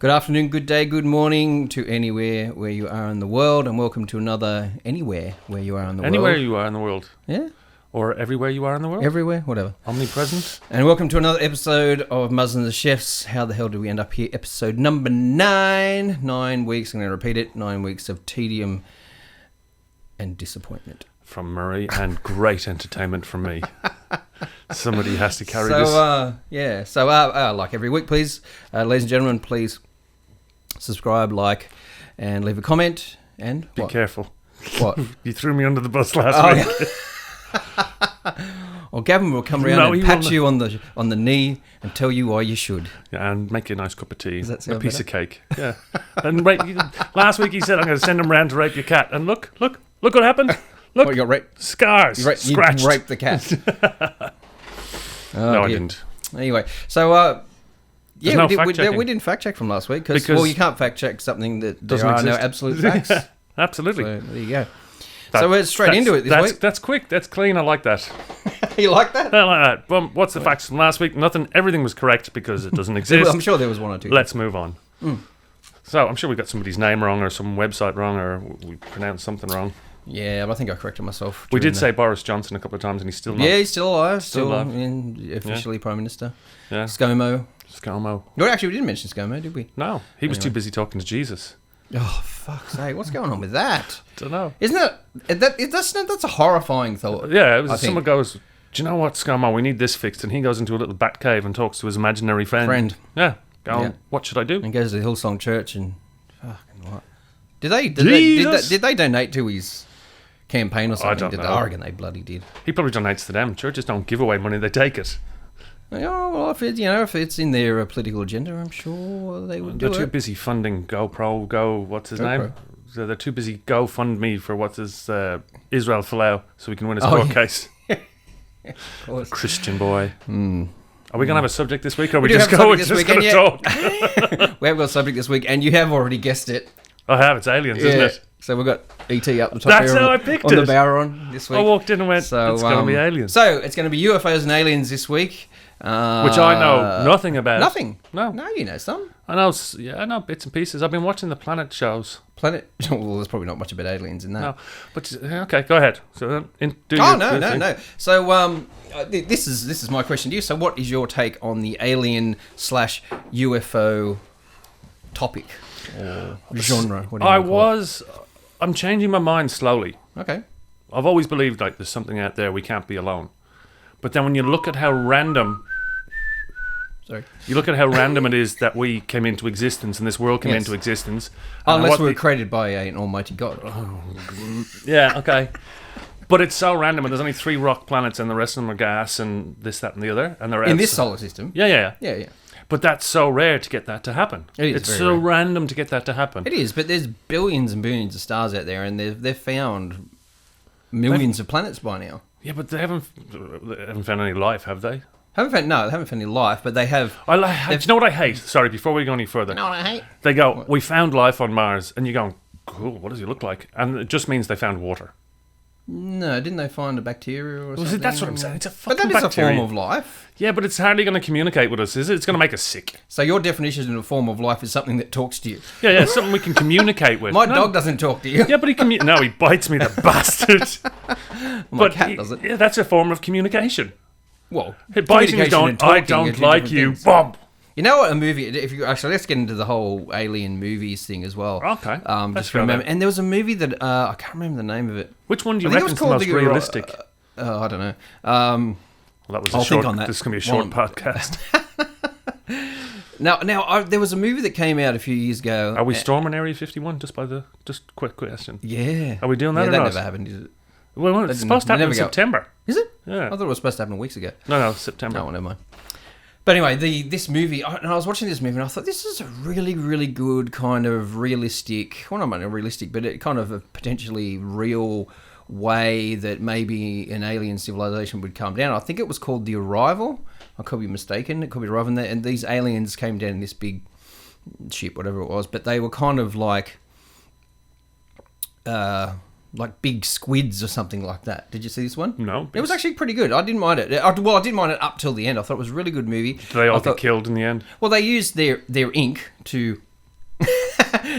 Good afternoon, good day, good morning to anywhere where you are in the world, and welcome to another Anywhere where you are in the world. Anywhere you are in the world. Yeah. Or everywhere you are in the world. Everywhere, whatever. Omnipresent. And welcome to another episode of Muzz and the Chefs. How the hell did we end up here? Episode number 9. 9 weeks, I'm going to repeat it, 9 weeks of tedium and disappointment. From Murray, and great entertainment from me. Somebody has to carry this. So like every week, please, ladies and gentlemen, please subscribe, like, and leave a comment. And Be careful. What? You threw me under the bus last week. Yeah. Well, Gavin will come around and pat you on the knee and tell you why you should. Yeah, and make you a nice cup of tea. Does that sound a piece better? of cake. Yeah. And last week he said, I'm going to send him round to rape your cat. And look what happened. Look, you got raped. Scars. Scratched. You raped the cat. No, I didn't. Anyway, so we didn't fact check from last week because you can't fact check something that there are no absolute facts. Absolutely. So there you go. So we're straight into it this week. That's quick. That's clean. I like that. You like that? I like that. Well, what's the facts from last week? Nothing. Everything was correct because it doesn't exist. I'm sure there was one or two. Let's move on. So I'm sure we got somebody's name wrong or some website wrong or we pronounced something wrong. Yeah, but I think I corrected myself. We did say Boris Johnson a couple of times and he's still not. Yeah, he's still alive. Still alive. Officially Prime Minister. Yeah. ScoMo. No, actually, we didn't mention ScoMo, did we? No, he was too busy talking to Jesus. Oh, fuck's sake. What's going on with that? Don't know. Isn't that's a horrifying thought? Yeah, someone goes, do you know what, ScoMo, we need this fixed. And he goes into a little bat cave and talks to his imaginary friend. Yeah. What should I do? And goes to the Hillsong Church and fucking what? Did they donate to his campaign or something? I don't know. I reckon they bloody did. He probably donates to them. Churches don't give away money, they take it. Oh, well, if it's in their political agenda, I'm sure they would do it. They're too busy funding what's his name? So they're too busy GoFundMe for what's his Israel Folau so we can win his court case. Of course. Christian boy. Are we going to have a subject this week or are we just going to talk? We have got a subject this week and you have already guessed it. I have. It's aliens, isn't it? So we've got E.T. up the top That's here how I picked on it. the Boweron this week. I walked in and went, it's going to be aliens. So it's going to be UFOs and aliens this week. Which I know nothing about. Nothing? No, you know some. I know bits and pieces. I've been watching the Planet shows. Well, there's probably not much about aliens in that. No, but okay, go ahead. So, no. So, this is my question to you. So, what is your take on the alien/UFO topic or genre? I'm changing my mind slowly. Okay. I've always believed like there's something out there, we can't be alone. But then when you look at how random. You look at how random it is that we came into existence and this world came into existence. Unless we were created by an almighty God. Yeah, okay. But it's so random, and there's only 3 rock planets, and the rest of them are gas, and this, that, and the other. And they're in this solar system? Yeah. But But that's so rare to get that to happen. It's so random to get that to happen. It is, but there's billions and billions of stars out there, and they've found millions of planets by now. Yeah, but they haven't found any life, have they? They haven't found any life, but they have. Do you know what I hate? Sorry, before we go any further. You know what I hate? They go, we found life on Mars, and you go, cool, what does he look like? And it just means they found water. No, didn't they find a bacteria or something? That's what I'm saying. It's a fucking bacteria. But that is a form of life. Yeah, but it's hardly going to communicate with us, is it? It's going to make us sick. So your definition of a form of life is something that talks to you? Yeah, something we can communicate with. My dog doesn't talk to you. Yeah, but he bites me, the bastard. My cat doesn't. Yeah, that's a form of communication. Well, it bites me going, I don't like you. Bomb. You know what? A movie. Let's get into the whole alien movies thing as well. Okay. Just remember. And there was a movie that I can't remember the name of it. Which one do you reckon is the most realistic? I don't know. Well, that was I'll think on that. This is going to be a short podcast. Now, there was a movie that came out a few years ago. Are we storming Area 51? Just quick question. Yeah. Are we doing that or that not? never happened, is it? Well, it's supposed to happen in September. Is it? Yeah. I thought it was supposed to happen weeks ago. No, September. No, never mind. But anyway, this movie, I was watching this movie and I thought, this is a really, really good kind of realistic, well, not realistic, but it kind of a potentially real way that maybe an alien civilization would come down. I think it was called The Arrival. I could be mistaken. It could be Arrival. And these aliens came down in this big ship, whatever it was, but they were kind of like big squids or something like that. Did you see this one? No. It was actually pretty good. I didn't mind it. I didn't mind it up till the end. I thought it was a really good movie. Did they all get killed in the end? Well, they used their ink to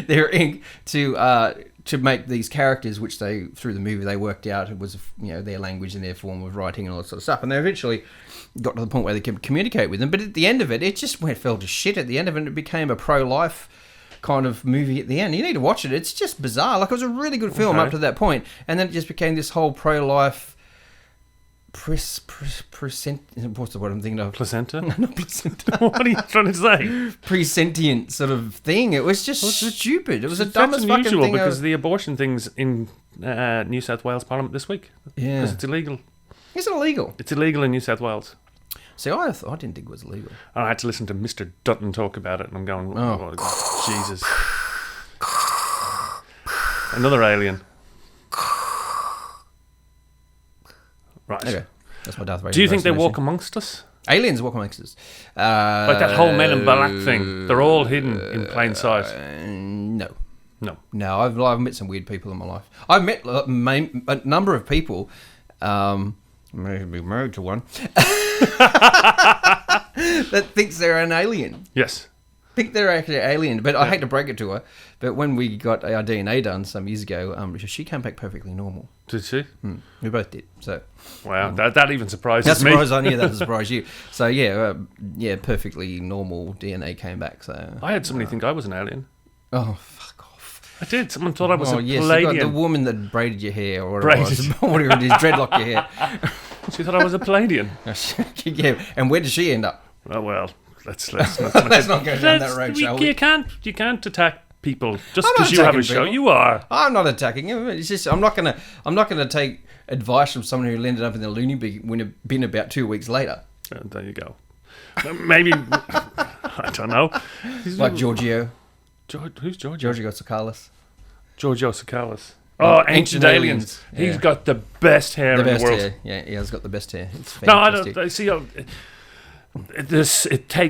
their ink to make these characters, which they through the movie they worked out it was their language and their form of writing and all that sort of stuff. And they eventually got to the point where they could communicate with them. But at the end of it, it just fell to shit. At the end of it, and it became a pro-life kind of movie at the end. You need to watch it. It's just bizarre. Like, it was a really good film up to that point, and then it just became this whole pro-life what's the word I'm thinking of? Placenta? Not placenta. What are you trying to say? Presentient sort of thing. It was just stupid. It was the dumbest That's fucking unusual thing. because the abortion thing's in New South Wales Parliament this week. Yeah. Because it's illegal. Is it illegal? It's illegal in New South Wales. See, I didn't think it was illegal. And I had to listen to Mr. Dutton talk about it, and I'm going, oh Jesus. Another alien. Right. Okay. That's my Darth Vader. Do you think they walk amongst us? Aliens walk amongst us. Like that whole Men in Black thing. They're all hidden in plain sight. No. No. I've met some weird people in my life. I've met a number of people. I'm going to be married to one. That thinks they're an alien. Yes. Think they're actually an alien, but I hate to break it to her. But when we got our DNA done some years ago, she came back perfectly normal. Did she? We both did. So wow, that even surprises that's me. I knew that would surprise you. So perfectly normal DNA came back. So I had somebody think I was an alien. Oh, fuck off! I did. Someone thought I was a yes, Palladian. the woman that braided your hair or whatever it was, whatever it is, dreadlock your hair. She thought I was a Palladian. Yeah, and where did she end up? Oh well, let's Let's not go down that road, shall we? You can't attack people just I'm not because you have a attacking show. people. You are. I'm not attacking him. It's just I'm not gonna take advice from someone who ended up in the loony bin about 2 weeks later. There you go. Maybe I don't know. Like Giorgio. Who's Giorgio? Giorgio Tsoukalos. Giorgio Tsoukalis. Oh, Ancient Aliens. Yeah. He's got the best hair in the world. Hair. Yeah, he has got the best hair. It's No, I fantastic. don't. See,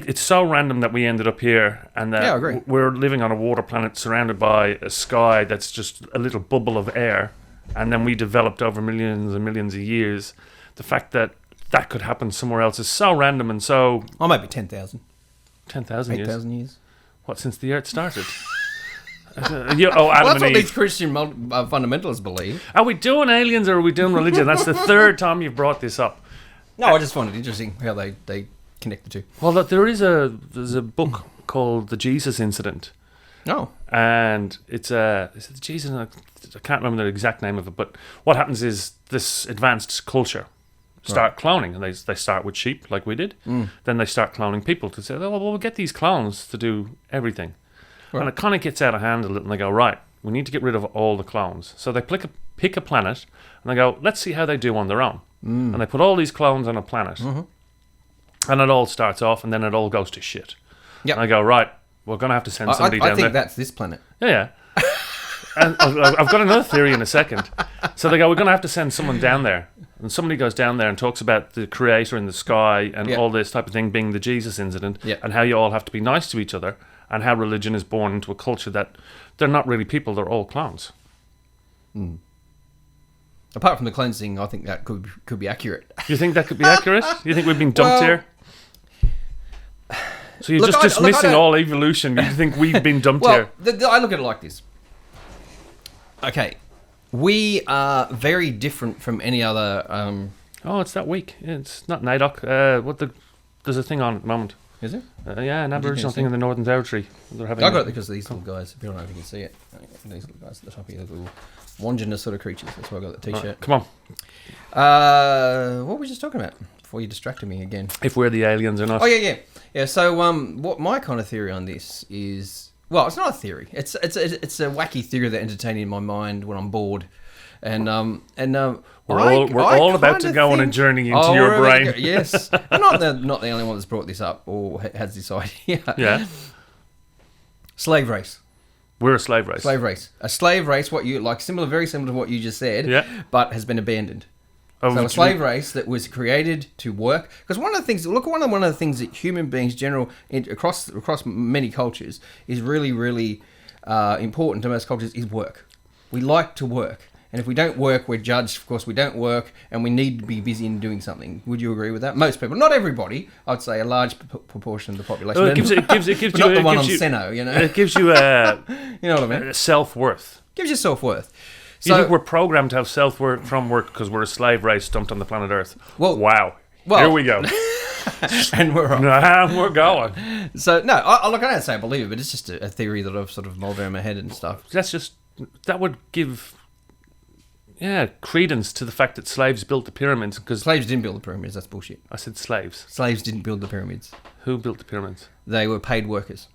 it's so random that we ended up here, and that Yeah, I agree. we're living on a water planet surrounded by a sky that's just a little bubble of air, and then we developed over millions and millions of years. The fact that could happen somewhere else is so random and so. Oh, maybe 10,000. 10,000 years. 8,000 years. What, since the Earth started? Adam Well, that's and what Eve. these Christian fundamentalists believe. Are we doing aliens or are we doing religion? That's the third time you've brought this up. No, I just find it interesting how they connect the two. Well, there's a book called The Jesus Incident. Oh. And is it the Jesus? I can't remember the exact name of it, but what happens is this advanced culture start cloning, and they start with sheep like we did. Then they start cloning people to say, oh, well, we'll get these clones to do everything. Right. And it kind of gets out of hand a little, and they go, right, we need to get rid of all the clones. So they pick a planet, and they go, let's see how they do on their own. And they put all these clones on a planet. And it all starts off, and then it all goes to shit. Yep. And I go, right, we're going to have to send somebody down there. I think that's this planet. Yeah. And I've got another theory in a second. So they go, we're going to have to send someone down there. And somebody goes down there and talks about the creator in the sky and all this type of thing being the Jesus incident and how you all have to be nice to each other and how religion is born into a culture that they're not really people, they're all clowns. Apart from the cleansing, I think that could be accurate. You think that could be accurate? You think we've been dumped here? So you're just dismissing all evolution. You think we've been dumped here? I look at it like this. Okay, we are very different from any other... Oh, it's that week. It's not NAIDOC. There's a thing on at the moment. Is there? Yeah, an Aboriginal thing in the Northern Territory. They're having I got it because of these little guys. I don't know if you can see it. These little guys at the top here, little wanderness sort of creatures. That's why I got the T-shirt. Right, come on. What were we just talking about before you distracted me again? If we're the aliens or not. Oh, yeah. So, what my kind of theory on this is... Well, it's not a theory. It's a wacky theory that entertains in my mind when I'm bored. And we're all about to go on a journey into your brain. Yes, I'm not the only one that's brought this up or has this idea. Yeah, slave race. We're a slave race. A slave race. What you like? Very similar to what you just said. Yeah. But has been abandoned. So a slave race that was created to work. Because one of the things that human beings, across many cultures, is really, really important to most cultures is work. We like to work. And if we don't work, we're judged. Of course, we don't work, and we need to be busy in doing something. Would you agree with that? Most people, not everybody. I'd say a large proportion of the population. Well, it gives but you not the one on you, Seno, you know. It gives you You know what I mean? self-worth. Gives you self-worth. You think we're programmed to have self-worth from work because we're a slave race dumped on the planet Earth? Well, wow. Here we go. And we're on. And we're going. So, no, I don't say I believe it, but it's just a theory that I've sort of mulled around my head and stuff. That would give, credence to the fact that slaves built the pyramids. Because Slaves didn't build the pyramids, that's bullshit. I said slaves. Slaves didn't build the pyramids. Who built the pyramids? They were paid workers.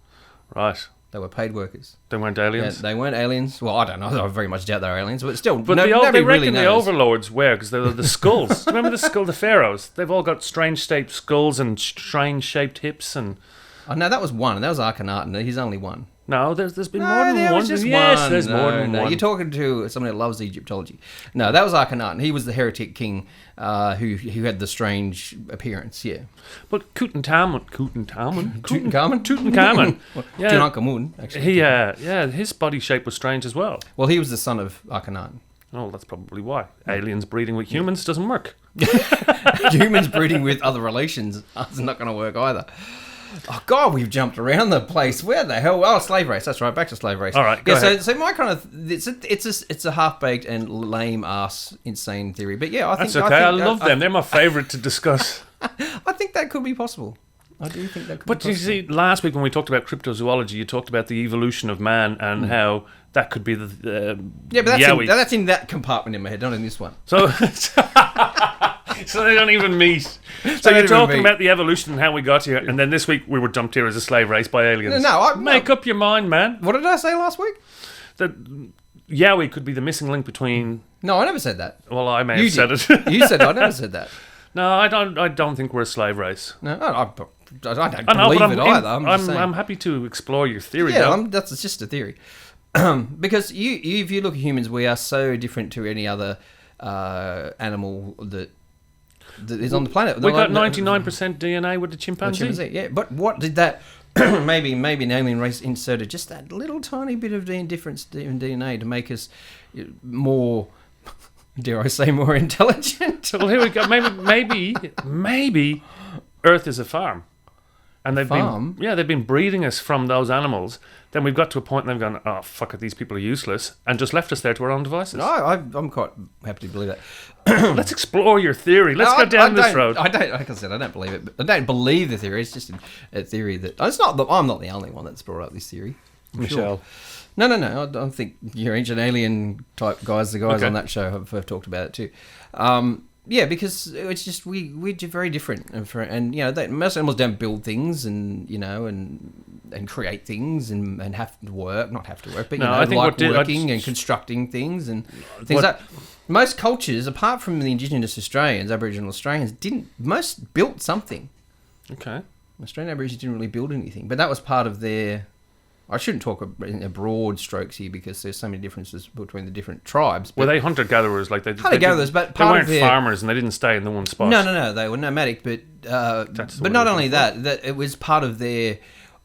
Right. They were paid workers. They weren't aliens? Yeah, they weren't aliens. Well, I don't know. I very much doubt they're aliens, but still, But nobody they really reckon knows. the overlords were, because they're the skulls. Remember the pharaohs? They've all got strange-shaped skulls and strange-shaped hips and... Oh, no, that was one. That was Akhenaten. He's only one. No, there's been more than there one. was just Yes, one. there's more than one. You're talking to somebody that loves Egyptology. No, that was Akhenaten. He was the heretic king who had the strange appearance, yeah. But Tutankhamun. Tutankhamun? Yeah. Tutankhamun, actually. His body shape was strange as well. Well, he was the son of Akhenaten. Oh, that's probably why. Aliens breeding with humans doesn't work. Humans breeding with other relations is not going to work either. Oh God, we've jumped around the place. Where the hell? Oh, slave race. That's right. Back to slave race. All right, go ahead. So my kind of it's a half baked and lame ass insane theory. But yeah, I think That's okay. I love them. They're my favourite to discuss. I think that could be possible. I do think that could. But be possible. you see, last week when we talked about cryptozoology, you talked about the evolution of man and how that could be the yeah, but that's in that compartment in my head, not in this one. So. So they don't even meet. So you're talking about the evolution and how we got here, and then this week we were dumped here as a slave race by aliens. Make up your mind, man. What did I say last week? That Yowie could be the missing link between. No, I never said that. Well, I may have said it. You said I never said that. No, I don't think we're a slave race. No, I don't believe it either. I'm happy to explore your theory. Yeah, that's just a theory. Because if you look at humans, we are so different to any other animal that is on the planet. We got 99% DNA with the chimpanzee. Yeah, but what did that? maybe an alien race inserted just that little tiny bit of difference in DNA to make us more, dare I say, more intelligent. Well, here we go. Maybe Earth is a farm, and they've been breeding us from those animals. Then we've got to a point and they've gone, oh, fuck it, these people are useless, and just left us there to our own devices. No, I'm quite happy to believe that. Let's explore your theory. Let's go down this road. Like I said, I don't believe it. But I don't believe the theory. It's just a theory that... I'm not the only one that's brought up this theory. Michelle. Sure. No. I don't think your ancient alien type guys, the guys on that show have talked about it too. Yeah, because it's just we're very different, and you know, most animals don't build things, and you know, and create things, and have to work, not have to work, but I think working and constructing things and things like. Most cultures, apart from the Indigenous Australians, Aboriginal Australians, most built something. Okay. Australian Aborigines didn't really build anything, but that was part of their. I shouldn't talk in broad strokes here because there's so many differences between the different tribes. Were they hunter-gatherers? Like hunter-gatherers, but they weren't farmers and they didn't stay in the one spot. No, they were nomadic, but not only that it was part of their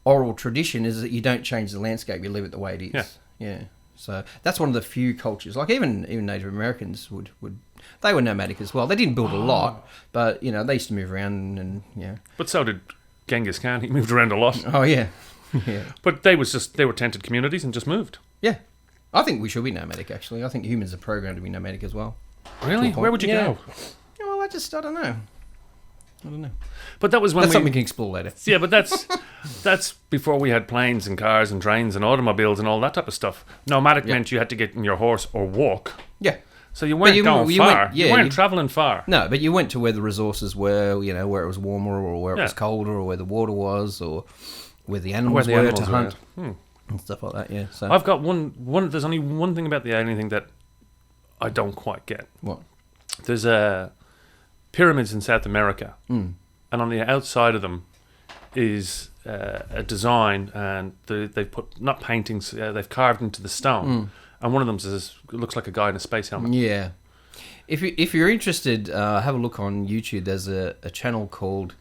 oral tradition is that you don't change the landscape, you leave it the way it is. Yeah. So that's one of the few cultures. Like even Native Americans would they were nomadic as well. They didn't build a lot, but you know they used to move around and yeah. But so did Genghis Khan. He moved around a lot. Oh yeah. Yeah. But they were tented communities and just moved. Yeah. I think we should be nomadic, actually. I think humans are programmed to be nomadic as well. Really? Where would you go? Well, I don't know. But that was when that's something we can explore later. Yeah, but that's before we had planes and cars and trains and automobiles and all that type of stuff. Nomadic meant you had to get in your horse or walk. Yeah. So you weren't going far. You weren't travelling far. No, but you went to where the resources were, you know, where it was warmer or where it was colder or where the water was or... where the animals were to hunt and stuff like that, yeah. So I've got one. There's only one thing about the alien thing that I don't quite get. What? There's pyramids in South America, and on the outside of them is a design, and they've put not paintings. They've carved into the stone, and one of them looks like a guy in a space helmet. Yeah. If you're interested, have a look on YouTube. There's a channel called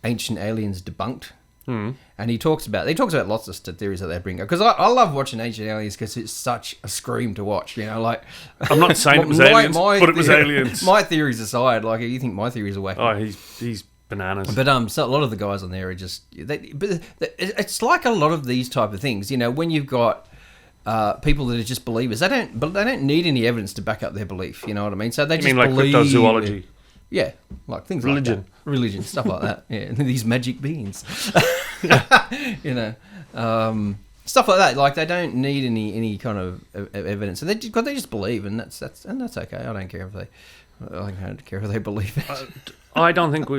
Ancient Aliens Debunked. And he talks about lots of theories that they bring up. Because I love watching Ancient Aliens because it's such a scream to watch. You know, like I'm not saying it was aliens, but it was aliens. My theories aside, like you think my theories are wacky. Oh, he's bananas. But so a lot of the guys on there are just. It's like a lot of these type of things. You know, when you've got people that are just believers, they don't need any evidence to back up their belief. You know what I mean? So they just like believe. cryptozoology? Yeah, like things religion, like that. Religion, stuff like that. Yeah, these magic beings. You know, stuff like that. Like they don't need any kind of evidence, and they just believe, and that's okay. I don't care if they believe it. I don't think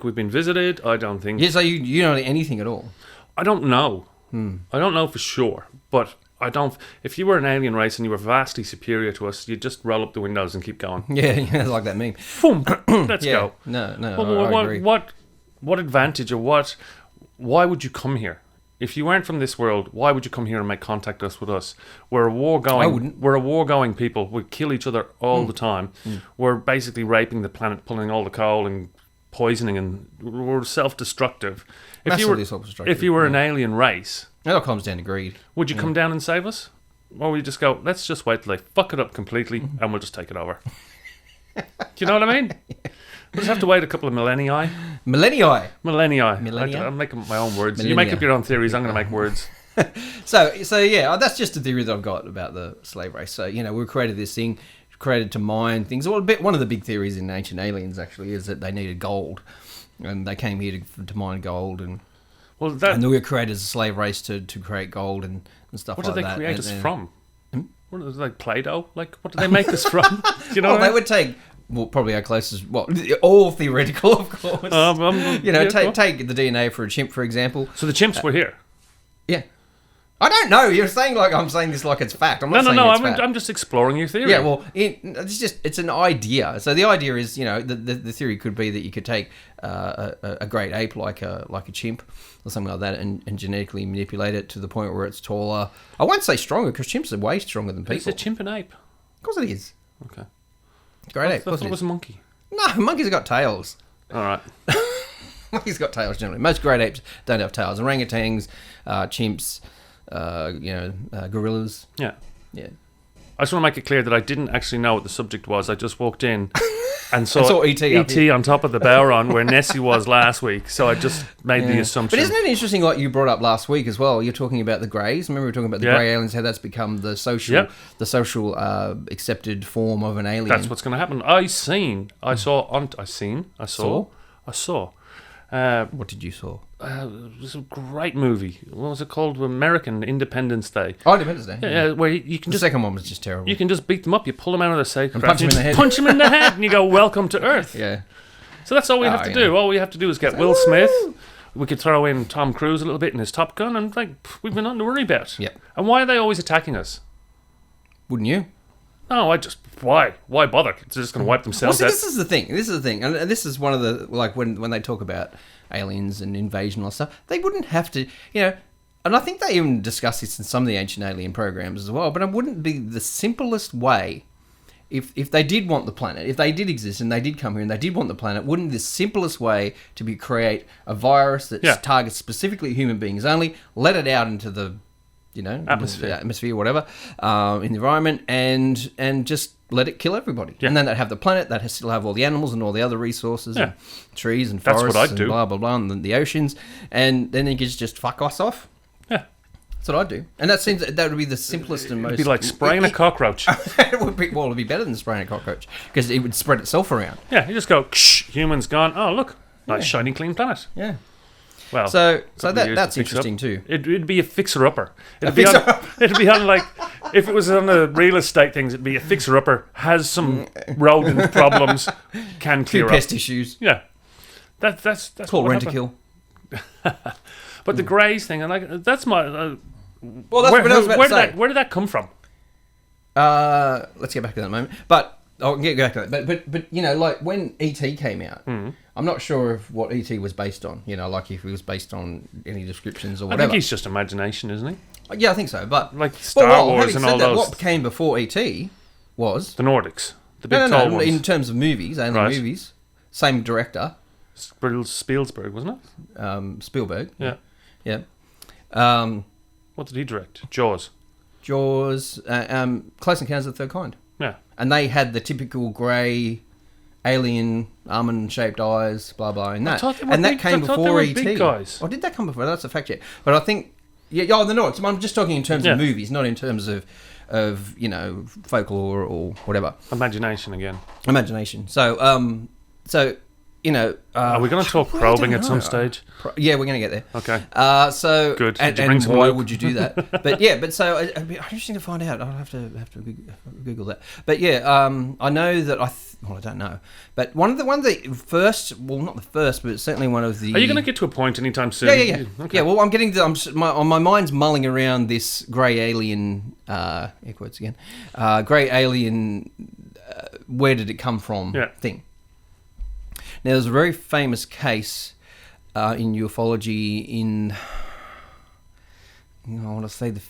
we've been visited. I don't think. Yeah, so you don't know anything at all. I don't know. I don't know for sure, but I don't. If you were an alien race and you were vastly superior to us, you'd just roll up the windows and keep going. Yeah, it's like that meme. Boom, let's go. No, I agree. What advantage or why would you come here? If you weren't from this world, why would you come here and make contact with us? We're a war-going people. We kill each other all the time. We're basically raping the planet, pulling all the coal and poisoning, and we're self-destructive. Massively self-destructive. If you were an alien race, it all comes down to greed. Would you come down and save us? Or would you just go, let's just wait till they fuck it up completely and we'll just take it over? Do you know what I mean? We'll just have to wait a couple of millennia. Millennia. I'm making my own words. You make up your own theories, I'm going to make words. So yeah, that's just a theory that I've got about the slave race. So, you know, we created this thing, created to mine things. Well, one of the big theories in Ancient Aliens, actually, is that they needed gold. And they came here to mine gold. And we were created as a slave race to create gold and stuff like that. What did they create us from? What was it, like Play-Doh? Like, what did they make us from? Do you know they would take... Well, probably our closest... Well, all theoretical, of course. Take the DNA for a chimp, for example. So the chimps were here? Yeah. I don't know. You're saying I'm saying this like it's fact. I'm not saying it's fact. I'm just exploring your theory. Yeah, well, it's an idea. So the idea is, you know, the theory could be that you could take a great ape like a chimp or something like that and genetically manipulate it to the point where it's taller. I won't say stronger because chimps are way stronger than people. Is a chimp an ape? Of course it is. Okay. Great ape. I thought it was a monkey. No, monkeys have got tails. All right. Monkeys got tails generally. Most great apes don't have tails. Orangutans, chimps, gorillas. Yeah. Yeah. I just want to make it clear that I didn't actually know what the subject was. I just walked in and saw E.T. on top of the Bowron where Nessie was last week. So I just made the assumption. But isn't it interesting what you brought up last week as well? You're talking about the greys. Remember we were talking about the grey aliens, how that's become the social accepted form of an alien. That's what's going to happen. I saw. What did you saw? It was a great movie. What was it called? American Independence Day. Oh, Independence Day. Yeah, where you can the second one was just terrible. You can just beat them up. You pull them out of the safe and punch them in the head. Punch them in the head, and you go, "Welcome to Earth." Yeah. So that's all we have to do. All we have to do is get Will Smith. We could throw in Tom Cruise a little bit in his Top Gun, and we've been nothing to worry about. Yep. And why are they always attacking us? Wouldn't you? No, why? Why bother? They're just going to wipe themselves out. This is the thing, and this is one of the when they talk about aliens and invasion and all stuff, they wouldn't have to, you know, and I think they even discuss this in some of the Ancient Alien programs as well, but it wouldn't be the simplest way, if they did want the planet, if they did exist and they did come here and they did want the planet, wouldn't the simplest way to be create a virus that targets specifically human beings only, let it out into the, you know, atmosphere, whatever, in the environment, and just let it kill everybody. Yeah. And then they'd have the planet, they'd still have all the animals and all the other resources, and trees and forests. That's what I'd do. Blah, blah, blah, and the oceans. And then you could just fuck us off. Yeah. That's what I'd do. And that would be the simplest and most... It'd be like spraying a cockroach. It'd be better than spraying a cockroach, because it would spread itself around. Yeah, you just go, humans gone, oh, look, nice, shiny, clean planet. Yeah. Well, so that's interesting too. It'd be a fixer-upper. It'd be on like, if it was on the real estate things, it'd be a fixer-upper, has some rodent problems, can clear up. Pest issues. Yeah. That's called Rent-A-Kill. But the greys thing, and that's my... well, that's what I was about to say. Where did that come from? Let's get back to that in a moment. But I'll get back to that. But you know, like when E.T. came out, I'm not sure of what E.T. was based on. You know, like if it was based on any descriptions or whatever. I think he's just imagination, isn't he? Yeah, I think so. But like Star Wars and all those. What came before E.T. was the Nordics, the big tall ones. In terms of movies, alien movies, same director. Spielberg, wasn't it? Spielberg. Yeah. Yeah. What did he direct? Jaws. Jaws, Close Encounters of the Third Kind. Yeah. And they had the typical grey alien almond-shaped eyes, blah blah, and that. And that came before E.T. Big guys. Oh, did that come before? That's a fact check. But I think, they're not. I'm just talking in terms of movies, not in terms of folklore or whatever. Imagination again. Imagination. So are we going to talk probing at some stage? Yeah, we're going to get there. Okay. So good. And why would you do that? But so it'd be interesting to find out. I'll have to Google that. But I know that I don't know. But one of the first, well, not the first, but certainly one of the. Are you going to get to a point anytime soon? Yeah. Okay. Yeah. Well, I'm getting my mind's mulling around this grey alien. Air quotes again. Grey alien. Where did it come from? Yeah. Thing. Now, there's a very famous case in ufology in, I want to say the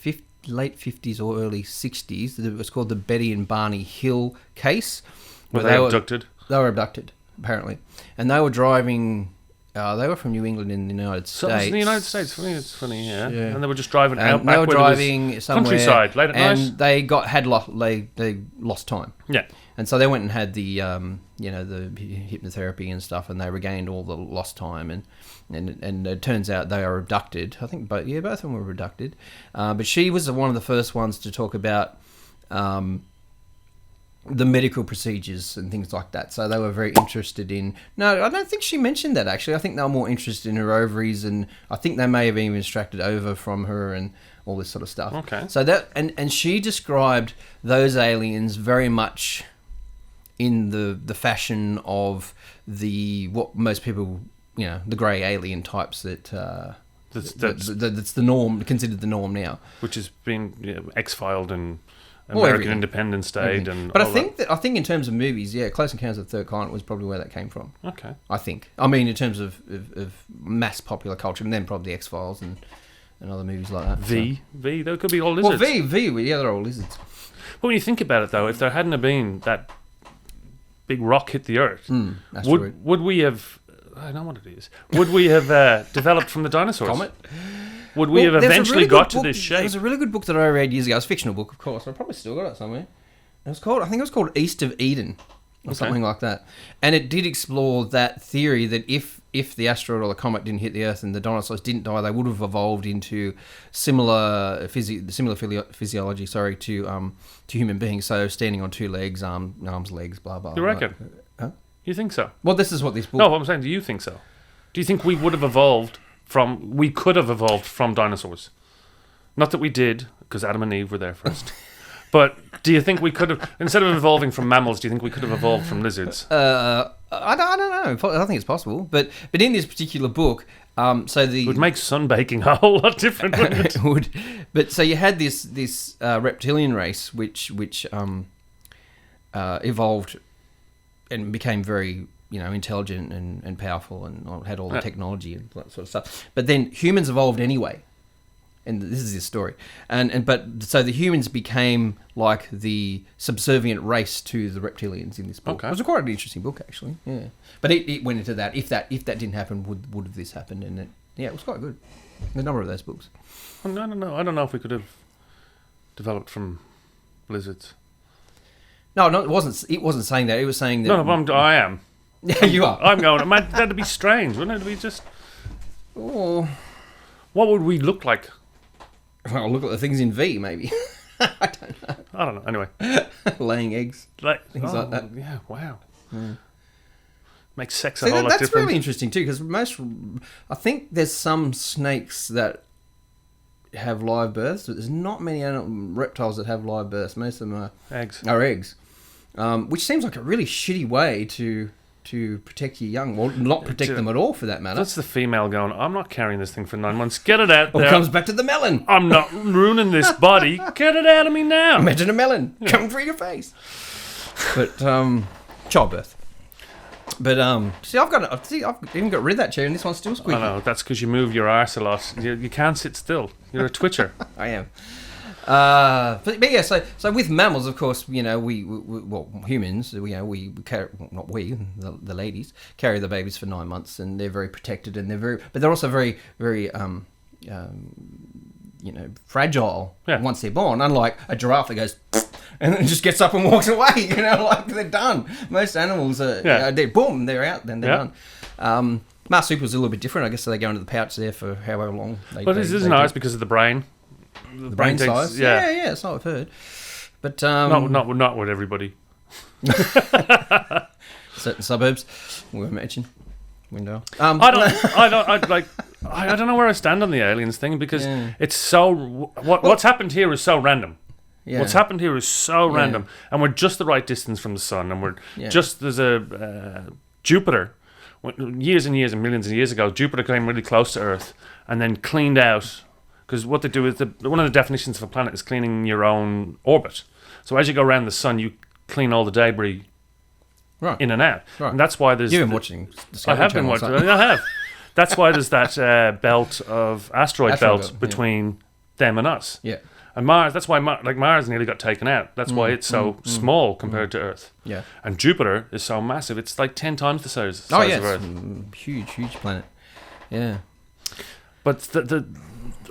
late 50s or early 60s. It was called the Betty and Barney Hill case. Were they abducted? They were abducted, apparently. And they were driving, they were from New England in the United States. So it was in the United States, for me, it's funny, yeah. And they were just driving out back. They were driving somewhere. Countryside, late at night. And they lost time. Yeah. And so they went and had the the hypnotherapy and stuff, and they regained all the lost time, and it turns out they are abducted. I think both of them were abducted, but she was one of the first ones to talk about the medical procedures and things like that. So they were very interested in. No, I don't think she mentioned that actually. I think they were more interested in her ovaries, and I think they may have even extracted ova from her and all this sort of stuff. Okay. So that and she described those aliens very much in the fashion of what most people, the grey alien types that's the norm, considered the norm now, which has been X-filed and American Independence Day and. But I think in terms of movies, Close Encounters of the Third Kind was probably where that came from. Okay. I think. I mean, in terms of mass popular culture, and then probably X-Files and other movies like that. V, they could be all lizards. Well, they're all lizards. But when you think about it, though, if there hadn't have been that big rock hit the Earth, would we have? I know what it is. Would we have developed from the dinosaurs? Comet. Would we have eventually got to this shape? There was a really good book that I read years ago. It was a fictional book, of course. I probably still got it somewhere. I think it was called East of Eden, or something like that. And it did explore that theory that if the asteroid or the comet didn't hit the Earth and the dinosaurs didn't die, they would have evolved into similar physiology, to human beings. So standing on two legs, arms, legs, blah blah. You reckon? Huh? You think so? Well, this is what this book. No, what I'm saying. Do you think so? Do you think we would have evolved from? We could have evolved from dinosaurs. Not that we did, because Adam and Eve were there first. But do you think we could have, instead of evolving from mammals, do you think we could have evolved from lizards? I don't know. I think it's possible. But in this particular book, it would make sunbaking a whole lot different, wouldn't it? It would. But so you had this reptilian race which evolved and became very intelligent and powerful and had all the technology and that sort of stuff. But then humans evolved anyway. And this is his story, but so the humans became like the subservient race to the reptilians in this book. Okay. It was quite an interesting book, actually. Yeah, but it went into that. If that didn't happen, would have this happened? And it was quite good. A number of those books. I don't know. I don't know if we could have developed from lizards. No, it wasn't. It wasn't saying that. It was saying that. No, I am. Yeah, you are. I'm going. That'd be strange, wouldn't it? It'd be just. Oh. What would we look like? Well, look at the things in V, maybe. I don't know. Anyway. Laying eggs. Things like that. Yeah, wow. Yeah. Makes sex a whole lot different. That's really interesting, too, because I think there's some snakes that have live births, but there's not many reptiles that have live births. Most of them are eggs. Which seems like a really shitty way to protect your young, or not protect them at all, for that matter. That's the female going, I'm not carrying this thing for 9 months. Get it out there. Or comes back to the melon. I'm not ruining this body. Get it out of me now. Imagine a melon coming through your face. But childbirth. But I've even got rid of that chair, and this one's still squeaky. I know. That's because you move your arse a lot. You can't sit still. You're a twitcher. I am. But yeah, so with mammals, of course, we humans, the ladies carry the babies for 9 months, and they're very protected, and but they're also very, very fragile Yeah. once they're born. Unlike a giraffe that goes and then just gets up and walks away. Like they're done. Most animals are they're boom, they're out, then they're done. Marsupials are a little bit different. I guess they go into the pouch there for however long. But isn't ours because of the brain? The brain size. Yeah, that's what I've heard. But not with everybody. Certain suburbs, we mention window. I don't know where I stand on the aliens thing because it's so. What's happened here is so random. Yeah. What's happened here is so random, and we're just the right distance from the sun, and we're just there's a Jupiter. Years and years and millions of years ago, Jupiter came really close to Earth and then cleaned out. Because what they do is one of the definitions of a planet is cleaning your own orbit. So as you go around the sun, you clean all the debris in and out. Right. And that's why there's... You've been watching Discovery I have been watching. I have. That's why there's that asteroid belt between them and us. Yeah. And Mars, that's why Mars nearly got taken out. That's why it's so small compared to Earth. Yeah. And Jupiter is so massive. It's like 10 times the size of Earth. Huge planet. Yeah. But the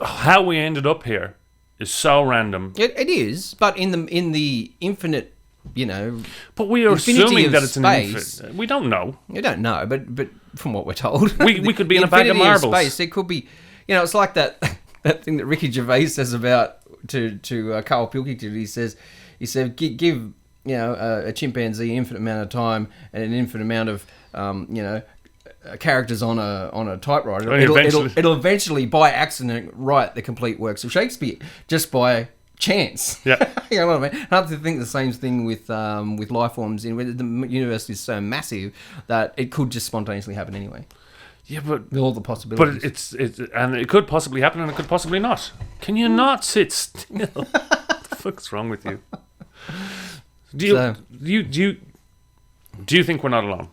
how we ended up here is so random. It is, but in the infinite, But we are assuming that it's an space, infinite. We don't know. You don't know, but from what we're told, we could be in a bag of marbles. Space, it could be, it's like that thing that Ricky Gervais says about to Carl Pilkington. He said give a chimpanzee infinite amount of time and an infinite amount of characters on a typewriter. It'll eventually by accident write the complete works of Shakespeare just by chance. Yeah. You know what I mean? I have to think the same thing with life forms. The universe is so massive that it could just spontaneously happen anyway. Yeah, but with all the possibilities. But it's and it could possibly happen and it could possibly not. Can you not sit still? What the fuck's wrong with you? Do you think we're not alone?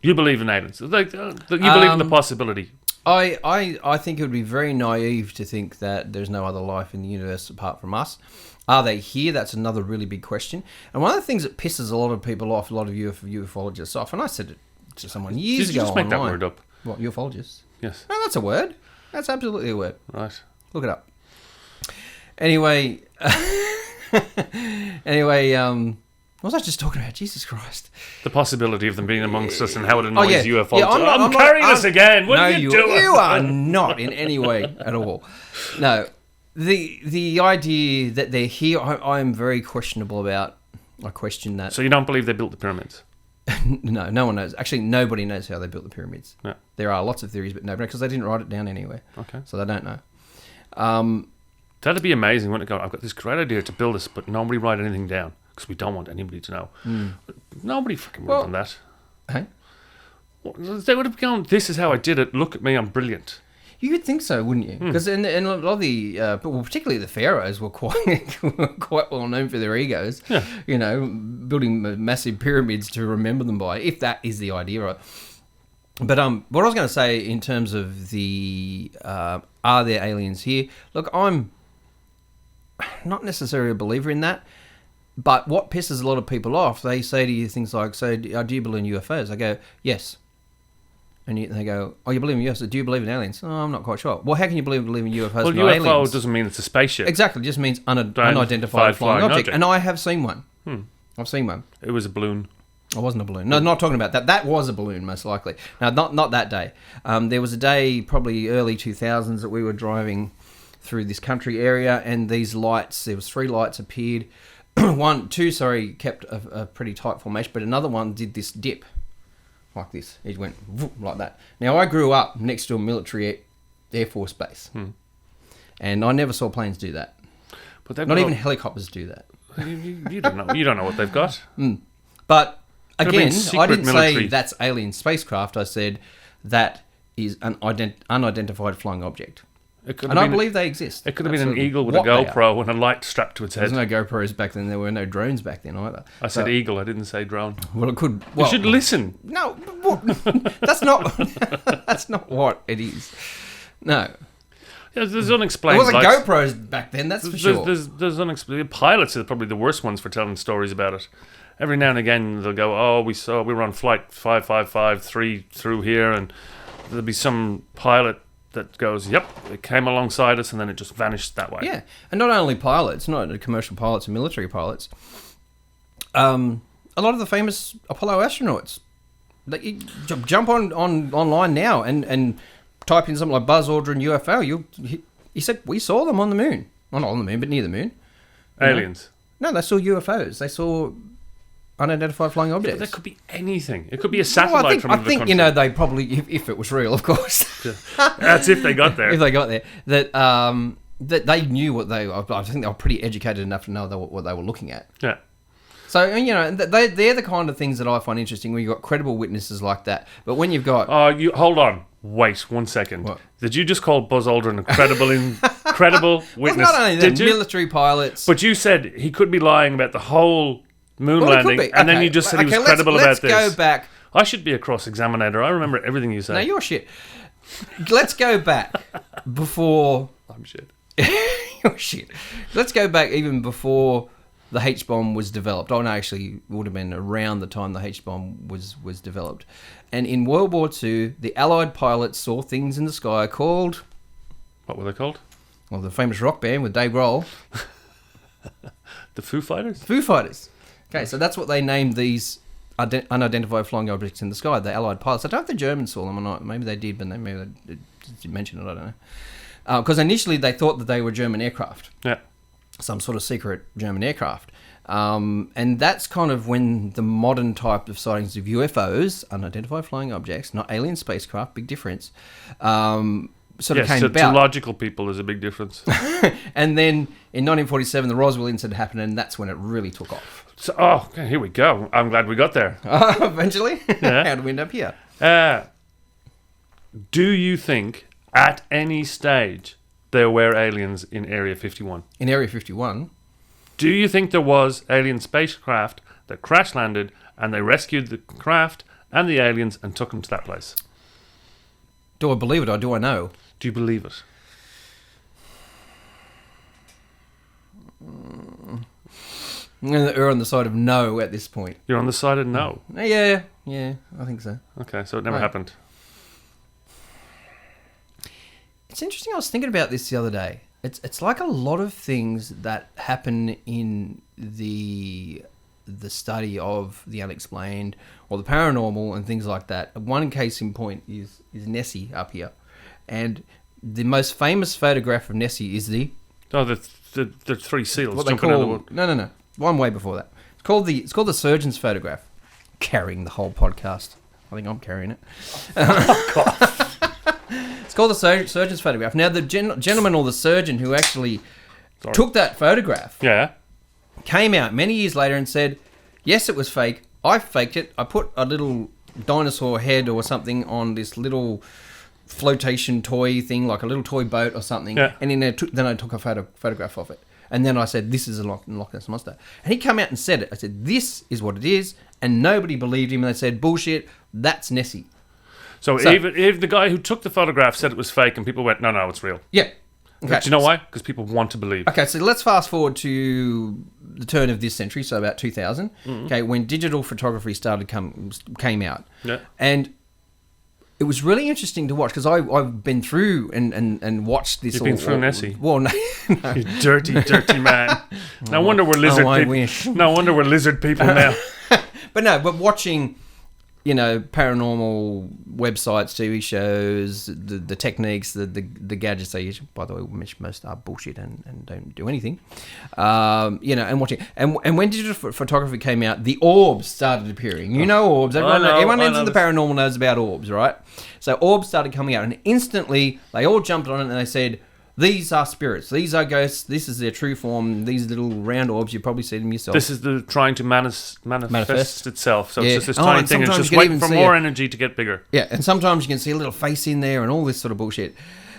You believe in aliens? You believe in the possibility? I think it would be very naive to think that there's no other life in the universe apart from us. Are they here? That's another really big question. And one of the things that pisses a lot of people off, a lot of ufologists off, and I said it to someone years ago. Did you just make online. that word up? What, ufologists? Yes. No, that's a word. That's absolutely a word. Right. Look it up. Anyway, what was I just talking about? Jesus Christ. The possibility of them being amongst us and how it annoys UFOs. Yeah, I'm carrying this again. What are you doing? You are not in any way at all. No. The idea that they're here, I'm very questionable about. I question that. So you don't believe they built the pyramids? No one knows. Actually, nobody knows how they built the pyramids. Yeah. There are lots of theories, but nobody, because they didn't write it down anywhere. Okay. So they don't know. That'd be amazing, wouldn't it? I've got this great idea to build this, but nobody write anything down because we don't want anybody to know. Nobody fucking would have done that. Hey? They would have gone, this is how I did it. Look at me, I'm brilliant. You would think so, wouldn't you? Because a lot of the, particularly the pharaohs were quite well known for their egos. Yeah. Building massive pyramids to remember them by, if that is the idea. Right? But what I was going to say in terms of the are there aliens here? Look, I'm not necessarily a believer in that. But what pisses a lot of people off, they say to you things like, "So, do you believe in UFOs?" I go, "Yes." And they go, "Oh, you believe in UFOs? Do you believe in aliens?" "Oh, I'm not quite sure." "Well, how can you believe in UFOs? Well, UFO aliens? Doesn't mean it's a spaceship. Exactly, it just means unidentified flying object. And I have seen one. I've seen one. It was a balloon. It wasn't a balloon. No, not talking about that. That was a balloon, most likely. No, not that day. There was a day, probably early 2000s, that we were driving through this country area, and these lights, there was 3 lights appeared. Two kept a pretty tight formation, but another one did this dip. Like this. It went like that. Now, I grew up next to a military Air Force base. And I never saw planes do that. But not even helicopters do that. You don't know. You don't know what they've got. But, again, I didn't say military. that's alien spacecraft. I said that is an unidentified flying object. And I believe they exist. It could have been an eagle with a GoPro and a light strapped to its head. There's no GoPros back then. There were no drones back then either. I said eagle. I didn't say drone. Well, it could. You should listen. No, that's not. That's not what it is. No. Yeah, there's unexplained. There wasn't GoPros back then. That's for sure. There's unexplained. Pilots are probably the worst ones for telling stories about it. Every now and again they'll go, "Oh, we were on flight 5553 through here," and there'll be some pilot that goes, yep, it came alongside us and then it just vanished that way. Yeah, and not only pilots, not commercial pilots and military pilots. A lot of the famous Apollo astronauts. You jump online now and type in something like Buzz Aldrin UFO. He said we saw them on the moon. Well, not on the moon, but near the moon. Aliens. No, they saw UFOs. They saw unidentified flying objects. But that could be anything. It could be a satellite from another country. They probably, if it was real, of course. That's if they got there. If they got there, that they knew what they. I think they were pretty educated enough to know what they were looking at. Yeah. So they're the kind of things that I find interesting when you've got credible witnesses like that. But when you've got hold on, wait 1 second. What? Did you just call Buzz Aldrin a credible witness? Well, not only that, military pilots. But you said he could be lying about the whole moon landing, and then you just said he was credible about this. Let's go back. I should be a cross-examiner. I remember everything you say. No, you're shit. Let's go back before. I'm shit. You're shit. Let's go back even before the H-bomb was developed. Oh, no, actually, it would have been around the time the H-bomb was developed. And in World War II, the Allied pilots saw things in the sky called... What were they called? Well, the famous rock band with Dave Grohl. The Foo Fighters? Foo Fighters. Okay, so that's what they named these unidentified flying objects in the sky, the Allied pilots. I don't know if the Germans saw them or not. Maybe they did, but maybe they didn't mention it. I don't know. Because initially they thought that they were German aircraft. Yeah. Some sort of secret German aircraft. And that's kind of when the modern type of sightings of UFOs, unidentified flying objects, not alien spacecraft, big difference, sort of came about. To logical people, there's a big difference. And then in 1947, the Roswell incident happened, and that's when it really took off. So, okay, here we go. I'm glad we got there. Eventually? Yeah. How did we end up here? Do you think, at any stage, there were aliens in Area 51? In Area 51? Do you think there was alien spacecraft that crash landed and they rescued the craft and the aliens and took them to that place? Do I believe it or do I know? Do you believe it? I'm going to err on the side of no at this point. You're on the side of no? Yeah, I think so. Okay, so it never happened. It's interesting, I was thinking about this the other day. It's like a lot of things that happen in the study of the unexplained or the paranormal and things like that. One case in point is Nessie up here. And the most famous photograph of Nessie is the three seals what they jumping out of the call, wood. No. One way before that. It's called the surgeon's photograph. Carrying the whole podcast. I think I'm carrying it. Oh, God. It's called the surgeon's photograph. Now, the gentleman or the surgeon who actually took that photograph came out many years later and said, yes, it was fake. I faked it. I put a little dinosaur head or something on this little flotation toy thing, like a little toy boat or something. Yeah. And then I took a photograph of it. And then I said, this is a Loch Ness Monster. And he came out and said it. I said, this is what it is. And nobody believed him. And they said, bullshit, that's Nessie. So even if the guy who took the photograph said it was fake and people went, no, it's real. Yeah. Okay. Do you know why? Because people want to believe. Okay, so let's fast forward to the turn of this century, so about 2000, okay, when digital photography came out. Yeah. And it was really interesting to watch because I've been through and watched this. You've been through Nessie? Well, no. You dirty man. No wonder we're lizard people. Wish. No wonder we're lizard people now. But watching... paranormal websites, TV shows, the techniques, the gadgets they use, by the way, which most are bullshit and don't do anything, and watching. And when digital photography came out, the orbs started appearing. Orbs. Everyone into the paranormal knows about orbs, right? So orbs started coming out, and instantly they all jumped on it and they said, these are spirits. These are ghosts. This is their true form. These little round orbs, you probably see them yourself. This is trying to manifest itself. So it's just this and tiny thing. It's just waiting for more energy to get bigger. Yeah, and sometimes you can see a little face in there and all this sort of bullshit.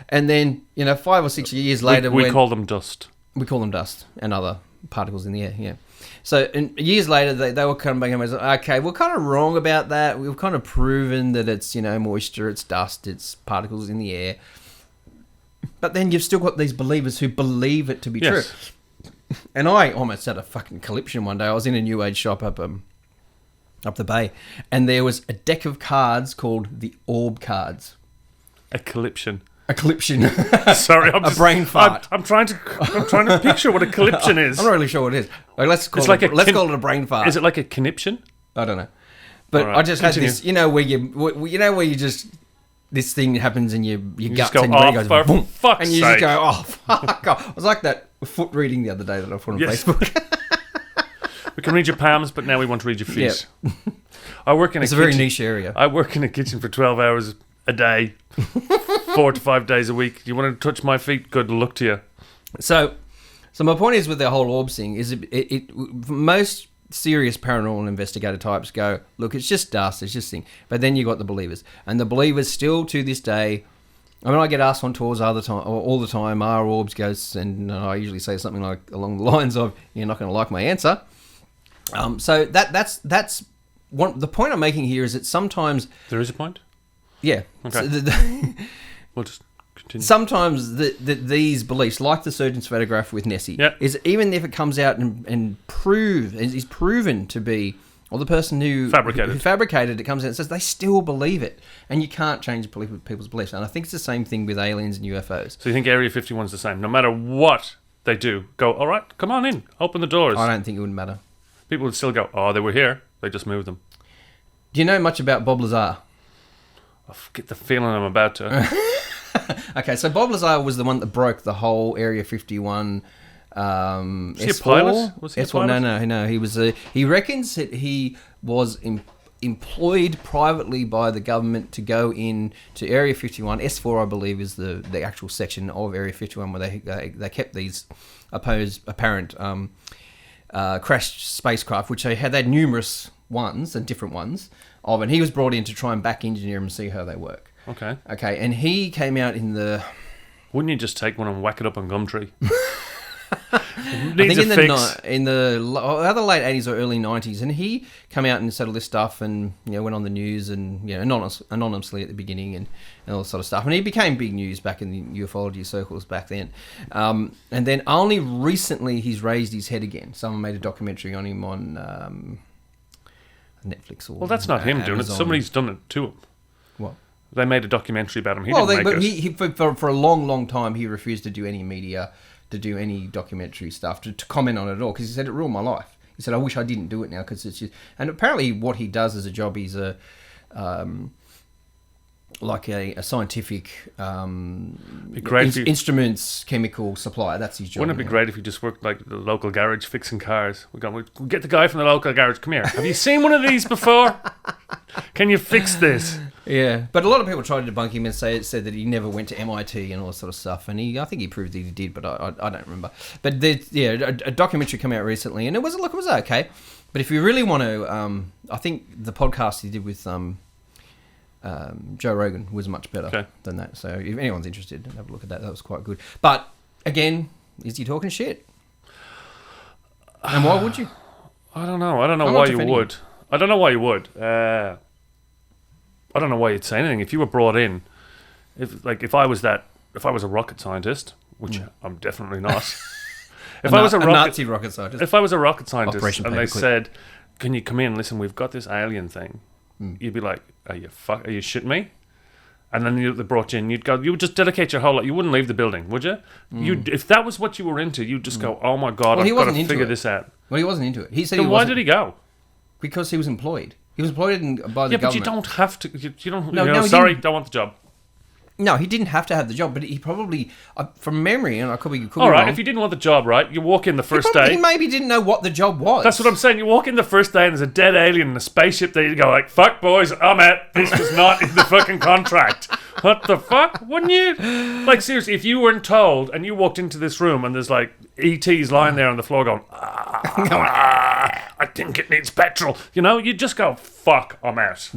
And then, 5 or 6 years later... We call them dust. We call them dust and other particles in the air, yeah. So years later, they were kind of making okay, we're kind of wrong about that. We've kind of proven that it's, moisture, it's dust, it's particles in the air. But then you've still got these believers who believe it to be true. And I almost had a fucking conniption one day. I was in a New Age shop up the bay, and there was a deck of cards called the Orb cards. A conniption. A cliption. Sorry, I'm a brain fart. I'm trying to picture what a conniption is. I'm not really sure what it is. Like, let's call it a brain fart. Is it like a conniption? I don't know. But Right, I just continue. had this, where you just, this thing happens in your guts just go, and your brain "Oh, goes for boom, fuck's and you sake." just go, oh fuck off. It was like that foot reading the other day that I put on Yes. Facebook. We can read your palms, but now we want to read your feet. Yeah. I work in It's a kitchen. very niche area. I work in a kitchen for 12 hours a day, 4 to 5 days a week. You want to touch my feet? Good luck to you. So my point is with the whole orbs thing is most serious paranormal investigator types go, look, it's just dust, it's just thing. But then you got the believers, and the believers still to this day. I mean, I get asked on tours all the time, are orbs ghosts? And I usually say something like along the lines of, you're not going to like my answer. So that's one. The point I'm making here is that sometimes There is a point? yeah. Okay. So We'll just continue. sometimes these beliefs, like the surgeon's photograph with Nessie, Yeah. is even if it comes out and is proven to be, or the person who fabricated it comes out and says they still believe it, and you can't change people's beliefs. And I think it's the same thing with aliens and UFOs. So you think Area 51's the same? No matter what they do, go, all right, come on in, open the doors. I don't think it would matter. People would still go, oh, they were here. They just moved them. Do you know much about Bob Lazar? I get the feeling I'm about to. Okay, so Bob Lazar was the one that broke the whole Area 51. Was he a S4? pilot? Was he a S4? pilot? No. He was. He reckons that he was employed privately by the government to go in to Area 51. S4, I believe, is the actual section of Area 51 where they kept these apparent crashed spacecraft, which they had numerous ones and different ones of, and he was brought in to try and back engineer them and see how they work. Okay. And he came out in the... Wouldn't you just take one and whack it up on Gumtree? I Needs think a fix. in the either late 80s or early 90s, and he came out and said all this stuff, and went on the news, and anonymously at the beginning, and all this sort of stuff, and he became big news back in the ufology circles back then, and then only recently he's raised his head again. Someone made a documentary on him on Netflix or Well, that's not him doing it. Amazon. Somebody's done it to him. What? They made a documentary about him. He didn't make but it. he for a long time he refused to do any media, to do any documentary stuff, to comment on it at all, because he said it ruined my life. He said, I wish I didn't do it now, because it's just... And apparently what he does as a job, he's a scientific instruments chemical supplier. That's his job. Wouldn't it be great if you just worked like the local garage fixing cars? We'll get the guy from the local garage. Come here. Have you seen one of these before? Can you fix this? Yeah, but a lot of people tried to debunk him and said that he never went to MIT and all that sort of stuff, and I think he proved that he did, but I don't remember. But a documentary came out recently, and it was okay. But if you really want to, I think the podcast he did with Joe Rogan was much better than that. So if anyone's interested, have a look at that. That was quite good. But again, is he talking shit? And why would you? I don't know. I don't know why you would. I don't know why you would. I don't know why you'd say anything if you were brought in. If I was a rocket scientist, which I'm definitely not. If I was a Nazi rocket scientist, if I was a rocket scientist, Operation and they Paperclip. said, "Can you come in? Listen, we've got this alien thing." You'd be like, "Are you shitting me?" And then they brought you in. You would just dedicate your whole life. You wouldn't leave the building, would you? If that was what you were into, you'd just go, "Oh my god, I've got to figure this out." Well, he wasn't into it. He said, then why did he go? Because he was employed. He was employed by the government. Yeah, but you don't have to. You don't. No, sorry, don't want the job. No, he didn't have to have the job, but he probably, from memory, and I could be all right, wrong, if you didn't want the job, right, you walk in the first day. He maybe didn't know what the job was. That's what I'm saying. You walk in the first day and there's a dead alien in a spaceship there. You go like, fuck, boys, I'm out. This was not in the fucking contract. What the fuck? Wouldn't you? Like, seriously, if you weren't told and you walked into this room and there's like ETs lying there on the floor going, I think it needs petrol. You'd just go, fuck, I'm out.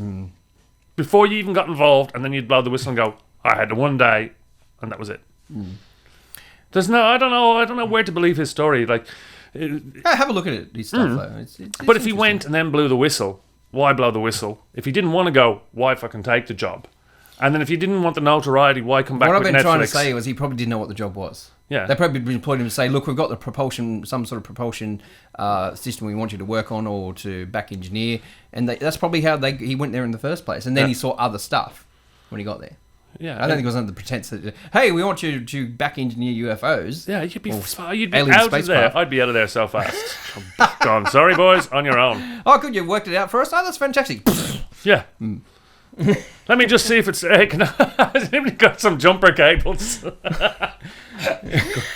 Before you even got involved, and then you'd blow the whistle and go, I had one day, and that was it. There's I don't know where to believe his story. Like, have a look at it. His stuff, though. It's but if he went and then blew the whistle, why blow the whistle? If he didn't want to go, why fucking take the job? And then if you didn't want the notoriety, why come back with Netflix? What I've been trying to say was he probably didn't know what the job was. Yeah. They probably employed him to say, look, we've got some sort of propulsion system we want you to work on or to back engineer. And that's probably how he went there in the first place. And then he saw other stuff when he got there. Yeah, I don't think it was under the pretense that, hey, we want you to back engineer UFOs. Yeah, you'd be alien out of there. spacecraft. I'd be out of there so fast. Gone. Sorry, boys, on your own. Oh, good, you've worked it out for us. Oh, that's fantastic. Yeah. Let me just see if it's. Has anybody got some jumper cables?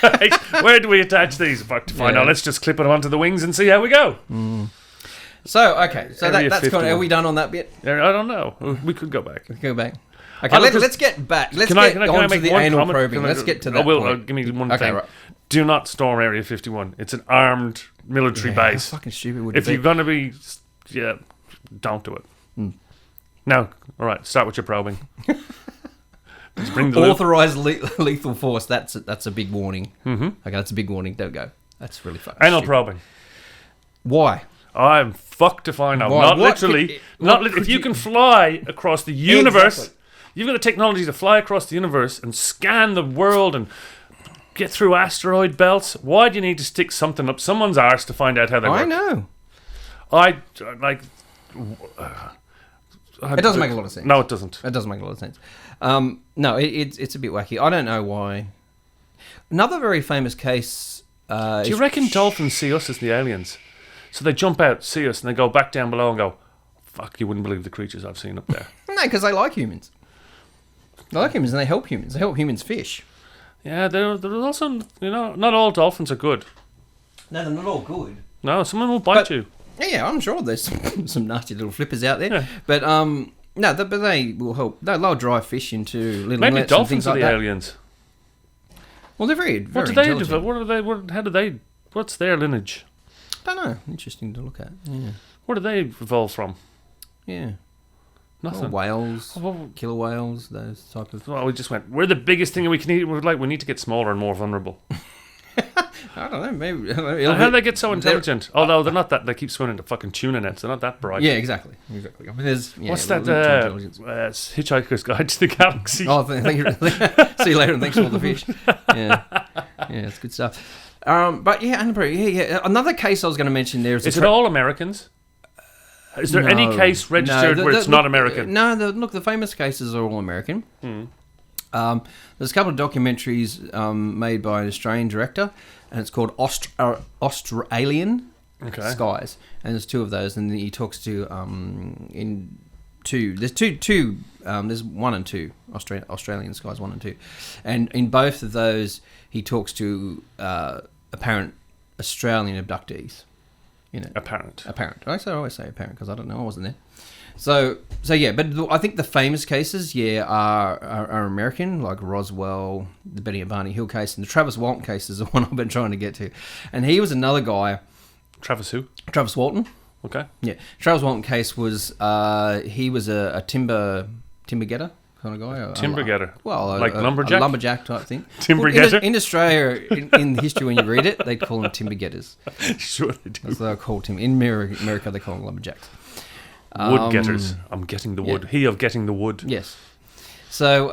Right, where do we attach these? Fuck to find out. Let's just clip it onto the wings and see how we go. So, okay. So Area that's kind 51. of, are we done on that bit? I don't know. We could go back. Go back. Okay, let's get back. Let's get on to the anal probing. Let's get to that point. Give me one Okay, thing. right. Do not storm Area 51. It's an armed military base. How fucking stupid would If it you're be? going to be... Yeah, don't do it. Now, all right, start with your probing. Just bring the Authorized lethal force. That's a big warning. Okay, that's a big warning. Don't go. That's really fucking anal stupid. probing. Why? I'm fucked if I know. Why? Not What literally. could- If you can fly across the universe, Exactly. you've got the technology to fly across the universe and scan the world and get through asteroid belts. Why do you need to stick something up someone's arse to find out how they work? I know. It doesn't make a lot of sense. No, it doesn't. It doesn't make a lot of sense. No, it's a bit wacky. I don't know why. Another very famous case. Do you reckon dolphins see us as the aliens? So they jump out, see us, and they go back down below and go, fuck, you wouldn't believe the creatures I've seen up there. No, because they like humans. They like humans and they help humans. They help humans fish. Yeah, they're also, not all dolphins are good. No, they're not all good. No, someone will bite you. Yeah, I'm sure there's some nasty little flippers out there. Yeah. But but they will help. They'll drive fish into little Maybe inlets and dolphins things are like the that. aliens. Well, they're very What do intelligent. they develop? How do they? What's their lineage? Don't know. Interesting to look at. Yeah. Where do they evolve from? Yeah. Nothing. Whales, Well, killer whales, those type of. we just went. We're the biggest thing we can eat. We need to get smaller and more vulnerable. I don't know. Maybe. How do they get so intelligent? Although they're not that. They keep swimming into fucking tuna nets. They're not that bright. Yeah, exactly. I mean, there's. Yeah, What's that? intelligence. It's Hitchhiker's Guide to the Galaxy. Oh, thank you. See you later, and thanks for all the fish. Yeah, it's good stuff. But yeah, another case I was going to mention there is. Is it all Americans? Is there any case registered where it's not American? No, the famous cases are all American. There's a couple of documentaries made by an Australian director, and it's called Australian Skies, and there's two of those, and he talks to there's one and two Australian Skies 1 and 2, and in both of those he talks to apparent Australian abductees. Apparent. I always say apparent because I don't know. I wasn't there. So yeah, but I think the famous cases, are American, like Roswell, the Betty and Barney Hill case, and the Travis Walton case is the one I've been trying to get to. And he was another guy. Travis who? Travis Walton. Okay. Yeah, Travis Walton case was he was a timber getter kind of guy. Timber getter. Well, like lumberjack? A lumberjack type thing. Timber getter? In Australia, in history, when you read it, they call them timber getters. Sure they do. That's what they're called. In America, they call them lumberjacks. Wood getters. I'm getting the wood. He of getting the wood. Yes. So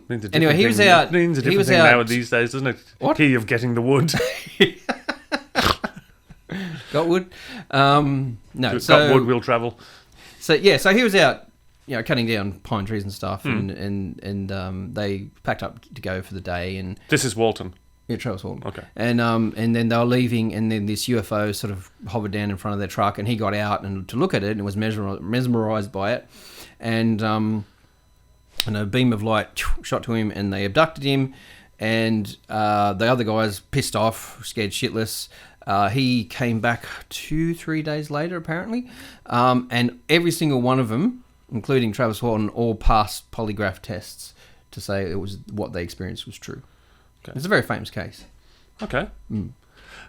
anyway, he was It out. means a He different was thing out. now these days, doesn't it? What? He of getting the wood. Got wood. No. Got wood will travel. So he was out, cutting down pine trees and stuff, and they packed up to go for the day. And This is Walton. yeah, Travis Walton. Okay. And then they were leaving, and then this UFO sort of hovered down in front of their truck, and he got out and to look at it, and was mesmerized by it, and a beam of light shot to him, and they abducted him, and the other guys pissed off, scared shitless. He came back 2-3 days later, apparently, and every single one of them, including Travis Walton, all passed polygraph tests to say it was what they experienced was true. Okay. It's a very famous case. Okay.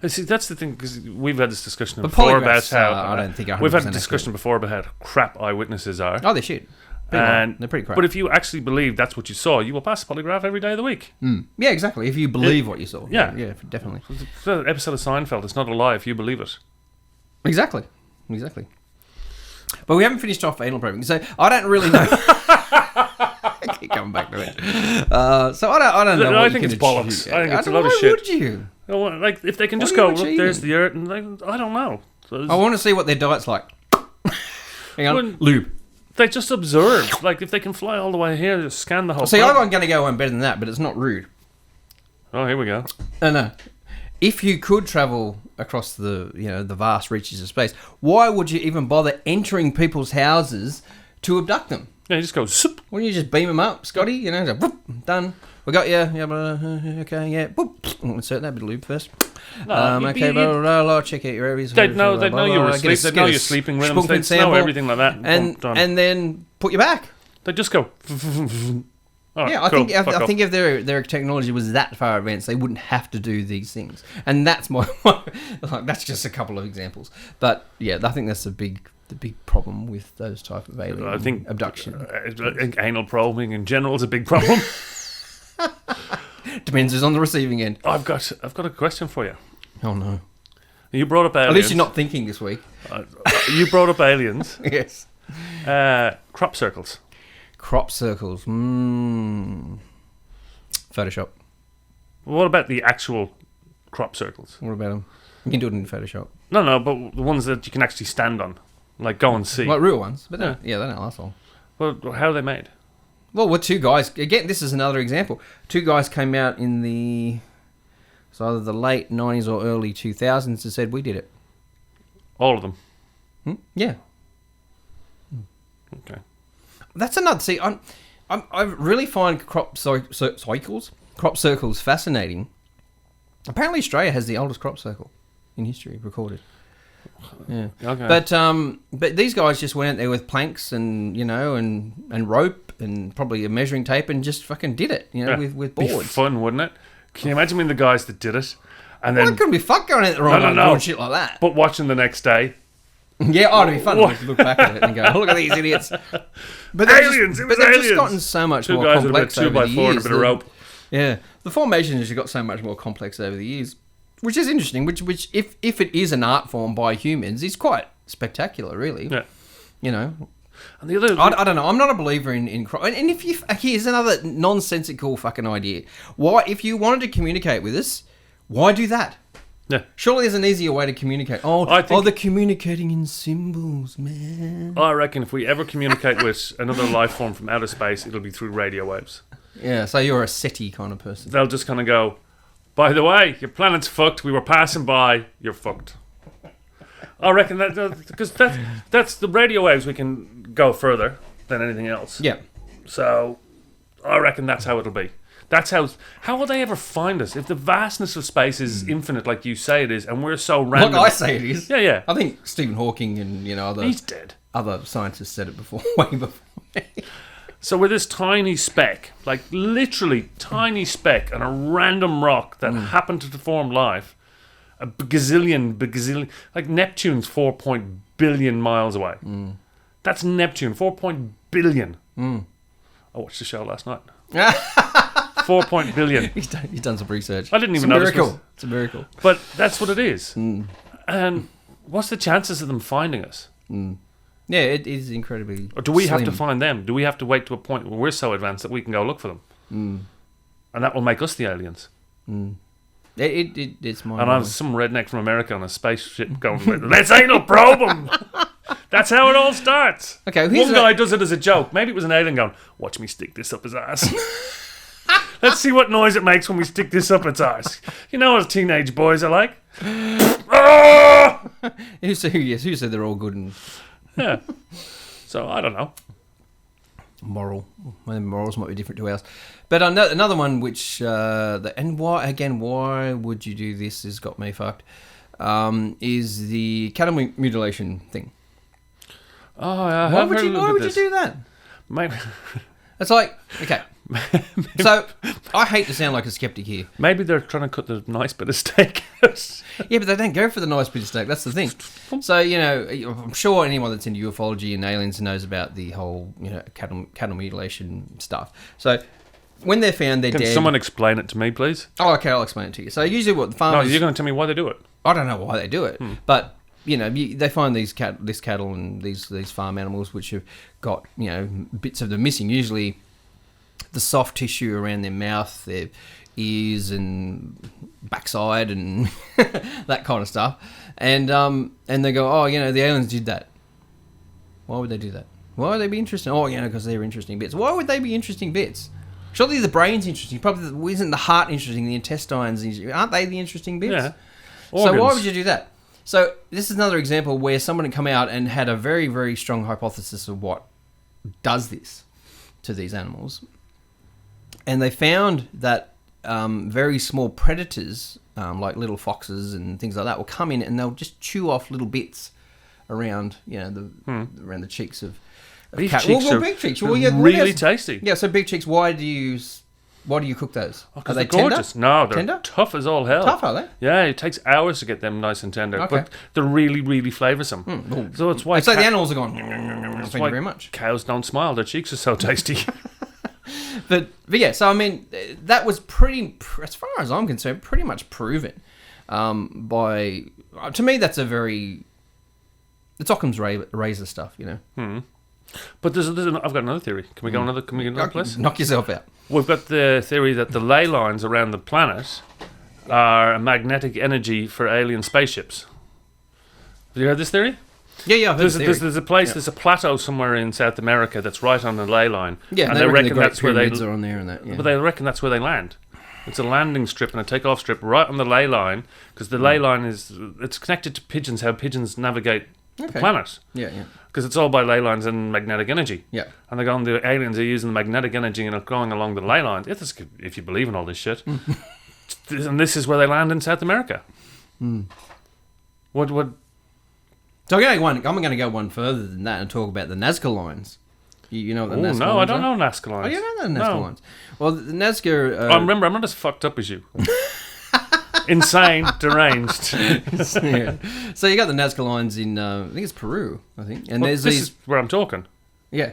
See, that's the thing, because we've had this discussion But before about polygraphs, how I don't think 100% we've had a accurate. discussion before about how crap eyewitnesses are. Oh, they're shit. They're pretty crap. But if you actually believe that's what you saw, you will pass a polygraph every day of the week. Yeah, exactly. If you believe what you saw. Yeah. Yeah, definitely. It's an episode of Seinfeld. It's not a lie if you believe it. Exactly. But we haven't finished off anal probing, so I don't really know. I keep coming back to it. So I don't know. I what think you it's can bollocks. achieve. I think it's a don't lot of know, shit. Would you? Like if they can What just are go, you look, there's achieving? the earth, and I don't know. So I want to see what their diet's like. Hang on. Lube. They just observe. Like, if they can fly all the way here, just scan the whole See, planet. I'm going to go one better than that, but it's not rude. Oh, here we go. No. If you could travel across the vast reaches of space, why would you even bother entering people's houses to abduct them? Yeah, you just go, soup. Wouldn't you just beam them up, Scotty? Just, whoop, done. We got you. Yeah, okay, yeah. Boop. Insert that bit of lube first. Okay, blah, check out your areas. They'd know you were asleep. They'd know you're sleeping rhythms. They'd know everything like that. And then put you back. They'd just go. Right, yeah, I cool, think if their technology was that far advanced, they wouldn't have to do these things. And that's that's just a couple of examples. But yeah, I think that's the big problem with those type of alien abduction. I think anal probing in general is a big problem. Depends who's on the receiving end. I've got a question for you. Oh no! You brought up aliens. At least you're not thinking this week. You brought up aliens. Yes. Crop circles. Crop circles. Photoshop. What about the actual crop circles? What about them? You can do it in Photoshop. No, but the ones that you can actually stand on, like go and see. Like real ones, but they're not asshole. Well, how are they made? Well, with two guys, again, this is another example. Two guys came out in either the late 90s or early 2000s and said, we did it. All of them? Yeah. Okay. That's another, see, I really find crop circles fascinating. Apparently Australia has the oldest crop circle in history recorded. Yeah. Okay. But these guys just went out there with planks and and rope and probably a measuring tape and just fucking did it, with boards. Be fun, wouldn't it? Can you imagine being the guys that did it? And then it couldn't be fucked going out the wrong and doing shit like that. But watching the next day. Yeah, it'd be fun to look back at it and go, oh, look at these idiots. But aliens! They've just gotten so much more complex over the years. 2x4 and a bit of rope. Yeah. The formation has got so much more complex over the years, which is interesting, which if it is an art form by humans, is quite spectacular, really. Yeah. And the other... I don't know. I'm not a believer in and if you... Here's another nonsensical fucking idea. Why, if you wanted to communicate with us, why do that? Yeah. Surely there's an easier way to communicate. They're communicating in symbols, man. I reckon if we ever communicate with another life form from outer space, it'll be through radio waves. Yeah, so you're a SETI kind of person. They'll just kind of go, by the way, your planet's fucked. We were passing by. You're fucked. I reckon because that's the radio waves. We can go further than anything else. Yeah. So I reckon that's how it'll be. That's how will they ever find us if the vastness of space is infinite, like you say it is, and we're so random? Like I say it is. Yeah. I think Stephen Hawking and he's dead. Other scientists said it before, way before me. So we're this tiny speck, like literally tiny speck on a random rock that happened to form life, a gazillion, like Neptune's 4 billion miles away. That's Neptune, 4 billion. I watched the show last night. 4 billion. He's done some research. I didn't even know It's a miracle. But that's what it is. And what's the chances of them finding us? Yeah, it is incredibly Or do we have slim. to find them? Do we have to wait to a point where we're so advanced that we can go look for them? And that will make us the aliens. It's my. And I have some redneck from America on a spaceship going, let's anal probe them! That's how it all starts. Okay, one guy does it as a joke. Maybe it was an alien going, watch me stick this up his ass. Let's see what noise it makes when we stick this up its ass. You know what teenage boys are like? Who said they're all good and... Yeah. So, I don't know. Moral. My morals might be different to ours. But another one which... why would you do this has got me fucked, is the cattle mutilation thing. Oh, yeah. Why would you do that? Maybe... It's like, okay. So, I hate to sound like a skeptic here. Maybe they're trying to cut the nice bit of steak out. Yeah, but they don't go for the nice bit of steak. That's the thing. So, I'm sure anyone that's into ufology and aliens knows about the whole, cattle mutilation stuff. So, when they're found, they're dead. Can someone explain it to me, please? Oh, okay, I'll explain it to you. So, usually what the farmers... No, you're going to tell me why they do it. I don't know why they do it, but... they find this cattle and these farm animals which have got, bits of them missing. Usually the soft tissue around their mouth, their ears and backside and that kind of stuff. And they go, the aliens did that. Why would they do that? Why would they be interesting? Oh, because they're interesting bits. Why would they be interesting bits? Surely the brain's interesting. Probably isn't the heart interesting? The intestines, aren't they the interesting bits? Yeah. So Organs. why would you do that? So this is another example where someone had come out and had a very, very strong hypothesis of what does this to these animals. And they found that very small predators, like little foxes and things like that, will come in and they'll just chew off little bits around, around the cheeks of Beef cat. cheeks are big cheeks. really tasty. Yeah, so big cheeks. Why do you cook those? Are they gorgeous? Tender? No, they're tender? tough as all hell. Tough, are they? Yeah, it takes hours to get them nice and tender. Okay. But they're really, really flavoursome. So it's why. So the animals are going. Thank you very much. Cows don't smile. Their cheeks are so tasty. but yeah. So I mean, that was pretty, as far as I'm concerned, pretty much proven. To me, that's a very. It's Occam's razor stuff, But I've got another theory. Can we go another? Can we go another place? Knock yourself out. We've got the theory that the ley lines around the planet are a magnetic energy for alien spaceships. Have you heard this theory? Yeah, I've heard this theory. There's a place, there's a plateau somewhere in South America that's right on the ley line. Yeah, and they reckon that's where they are on there and that. Yeah. But they reckon that's where they land. It's a landing strip and a takeoff strip right on the ley line, because the ley line it's connected to pigeons. How pigeons navigate the planet. Yeah. Because it's all by ley lines and magnetic energy. Yeah. And they're going, the aliens are using the magnetic energy and going along the ley lines. If you believe in all this shit. And this is where they land in South America. What? So I'm going to go one further than that and talk about the Nazca lines. You know what the Nazca lines are? No, I don't know Nazca lines. Oh, you don't know the Nazca lines? Well, the Nazca... I remember, I'm not as fucked up as you. Insane, deranged. Yeah. So you got the Nazca lines in, I think it's Peru, and there's this these. Is where I'm talking. Yeah.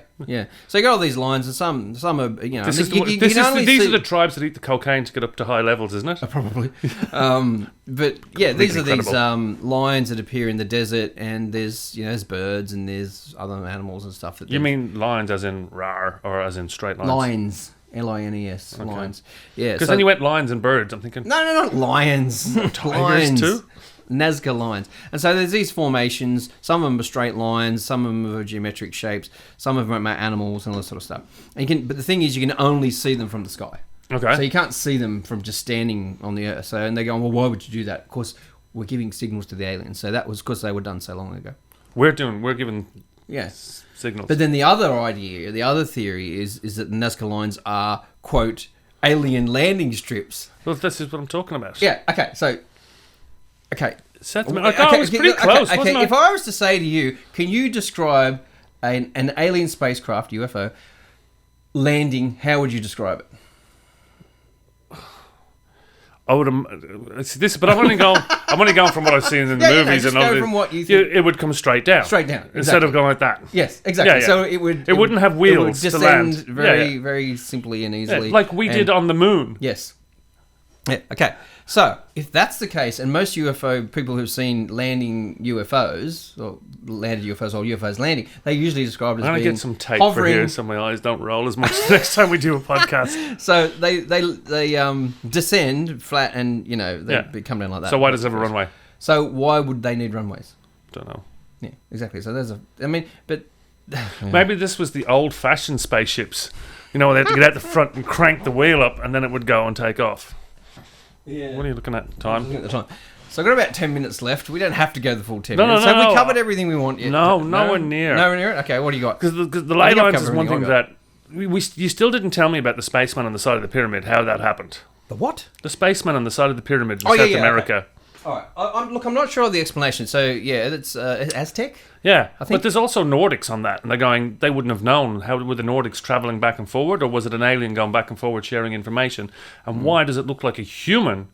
So you got all these lines, and some are, These are the tribes that eat the cocaine to get up to high levels, isn't it? Probably. But yeah, these are these lines that appear in the desert, and there's birds and there's other animals and stuff. You mean lines as in rar or as in straight lines? Lines. Lines, lines. Yeah. Because then you went lions and birds. I'm thinking. No, not lions. Tigers too. Nazca lines. And so there's these formations. Some of them are straight lines. Some of them are geometric shapes. Some of them are animals and all that sort of stuff. And but the thing is, you can only see them from the sky. Okay. So you can't see them from just standing on the earth. And they're going, well, why would you do that? Of course, we're giving signals to the aliens. So that was because they were done so long ago. We're giving. Yes. Signals. But then the other theory is that the Nazca lines are, quote, alien landing strips. Well, this is what I'm talking about. Yeah, okay, so... Okay. It was pretty close, wasn't it? If I was to say to you, can you describe an alien spacecraft, UFO, landing, how would you describe it? I would this, but I'm only going from what I've seen in the movies and all. From what you think. It would come straight down. Instead of going like that. Yes, exactly. Yeah. So it wouldn't have wheels it would descend to land. very simply and easily. Yeah, like we did on the moon. Yes. Yeah, okay. So if that's the case, and most UFO people who've seen landing UFOs or landed UFOs or UFOs landing, they usually describe it as being I'm gonna get some tape hovering. For here so my eyes don't roll as much next time we do a podcast. So they descend flat and they come down like that. So why does it have a runway? So why would they need runways? Don't know. Yeah, exactly. So but maybe this was the old-fashioned spaceships. They had to get out the front and crank the wheel up, and then it would go and take off. Yeah. What are you looking at? Time? Looking at the time. So I've got about 10 minutes left. We don't have to go the full 10 minutes. So have we covered everything we want yet? Nowhere near. Nowhere near it? Okay, what do you got? Because the ley lines is one thing that... you still didn't tell me about the spaceman on the side of the pyramid, how that happened. The what? The spaceman on the side of the pyramid in South America. Okay. All right. I'm not sure of the explanation. So, yeah, it's Aztec? Yeah, I think. But there's also Nordics on that, and they're going, they wouldn't have known. How were the Nordics travelling back and forward, or was it an alien going back and forward sharing information? And why does it look like a human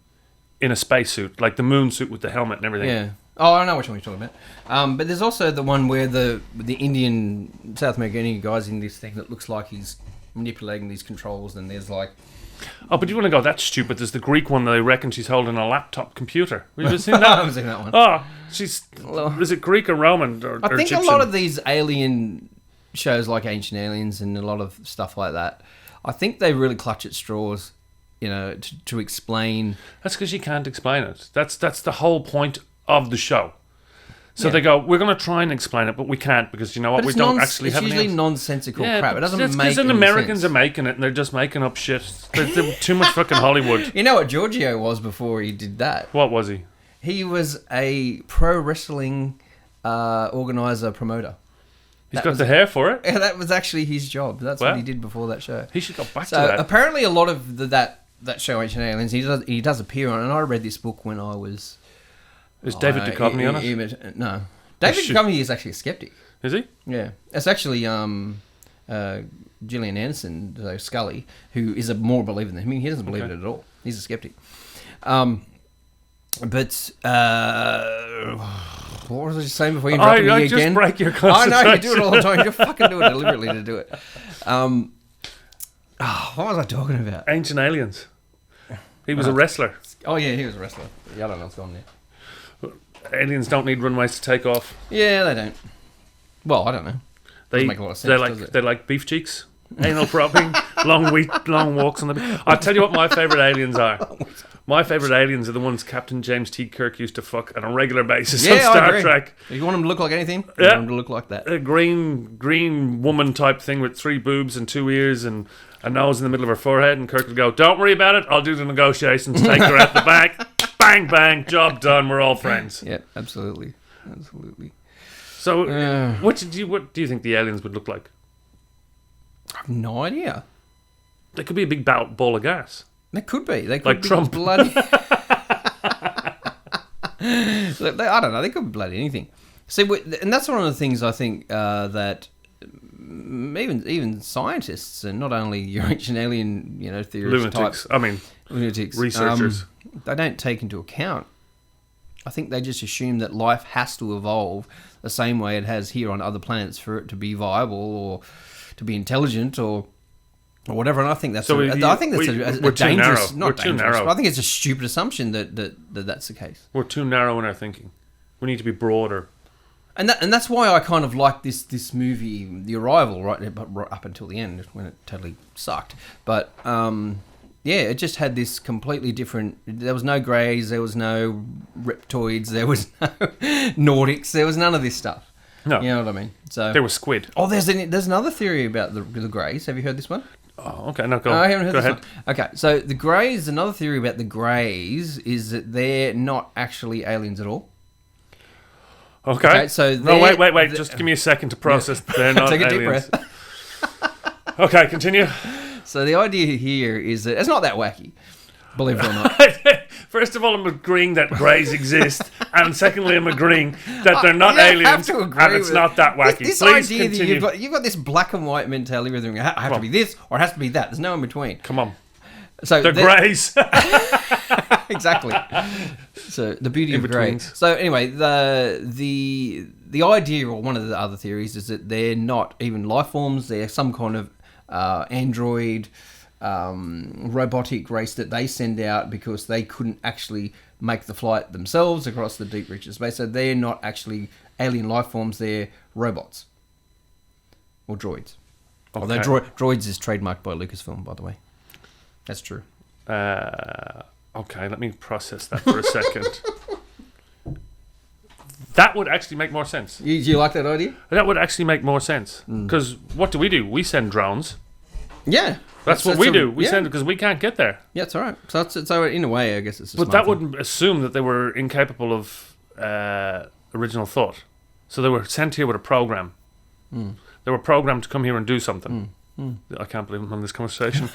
in a spacesuit, like the moon suit with the helmet and everything? Yeah. Oh, I know which one you're talking about. But there's also the one where the Indian, South American guy's in this thing that looks like he's manipulating these controls, and there's like... Oh, but you want to go that stupid? There's the Greek one that they reckon she's holding a laptop computer. Have you ever seen that? I haven't seen that one. Oh, is it Greek or Roman or I think Egyptian? a lot of these alien shows, like Ancient Aliens and a lot of stuff like that, I think they really clutch at straws, to explain. That's because you can't explain it. That's the whole point of the show. So they go, we're going to try and explain it, but we can't because you know what? But We don't actually have it's any usually nonsensical crap. but It doesn't that's make any Americans sense. are making it and they're just making up shit. There's too much fucking Hollywood. You know what Giorgio was before he did that? What was he? He was a pro wrestling organizer promoter. He's got the hair for it. Yeah, that was actually his job. That's Well, what he did before that show. He should go back to So that. apparently, a lot of that show, Ancient Aliens, he does appear on. And I read this book when I was. Is David Duchovny on it? No, David Duchovny is actually a skeptic. Is he? Yeah, it's actually Gillian Anderson, so Scully, who is a more believer than him. I mean, he doesn't believe it at all. He's a skeptic. But what was I just saying before you interrupted me again? Just break your I concentration. know, you do it all the time. You fucking do it deliberately to do it. What was I talking about? Ancient Aliens. He was a wrestler. Oh, yeah, he was a wrestler. The other one's gone there. Aliens don't need runways to take off. Yeah, they don't. Well, I don't know. They Doesn't make a lot of sense, does it? they like beef cheeks, anal propping, long walks on the beach. I'll tell you what my favourite aliens are. My favourite aliens are the ones Captain James T. Kirk used to fuck on a regular basis on I Star agree. Trek. If you want them to look like anything, you Yeah. want them to look like that. A green woman type thing with 3 boobs and 2 ears and a nose in the middle of her forehead, and Kirk would go, "Don't worry about it, I'll do the negotiations, take her out the back, bang bang, job done, we're all friends." Yeah, absolutely. So, what do you think the aliens would look like? I have no idea. They could be a big ball of gas. They could be. They could Like be Trump. bloody. I don't know. They could be bloody anything. See, and that's one of the things I think that even scientists, and not only your ancient alien, theorist Lunatics. type I mean, lunatics, researchers. They don't take into account. I think they just assume that life has to evolve the same way it has here on other planets for it to be viable or to be intelligent or whatever. And I think that's So a we're too dangerous, narrow. not We're too dangerous, narrow. but I think it's a stupid assumption that's the case. We're too narrow in our thinking. We need to be broader. And that's why I kind of like this movie, The Arrival, right up until the end when it totally sucked. But yeah, it just had this completely different. There was no greys, there was no reptoids, there was no Nordics, there was none of this stuff. No, You know what I mean? So there was squid. Oh, there's another theory about the greys. Have you heard this one? Oh, okay. No, go. I haven't heard go this ahead. one. Okay, so the greys. Another theory about the greys is that they're not actually aliens at all. Okay. So no, wait. Just give me a second to process. They're not Take a deep aliens. breath. Okay, continue. So the idea here is that it's not that wacky, believe it or not. First of all, I'm agreeing that greys exist, and secondly, I'm agreeing that they're not You don't have aliens, to agree and it's with not that wacky. This Please idea continue. that you've got this black and white mentality where it has to be this or it has to be that. There's no in between. Come on, So they're greys. Exactly. So the beauty of grey. In-betweens. So anyway, the idea, or one of the other theories, is that they're not even life forms. They're some kind of android, robotic race that they send out because they couldn't actually make the flight themselves across the deep reaches of space. So they're not actually alien life forms. They're robots or droids. Okay. Although droids is trademarked by Lucasfilm, by the way. That's true. Okay, let me process that for a second. That would actually make more sense. You like that idea? That would actually make more sense. Because what do? We send drones. Yeah. That's what we do. We send it because we can't get there. Yeah, it's all right. So in a way, I guess it's a But smart that thing. wouldn't assume that they were incapable of original thought. So they were sent here with a program. They were programmed to come here and do something. I can't believe I'm having this conversation.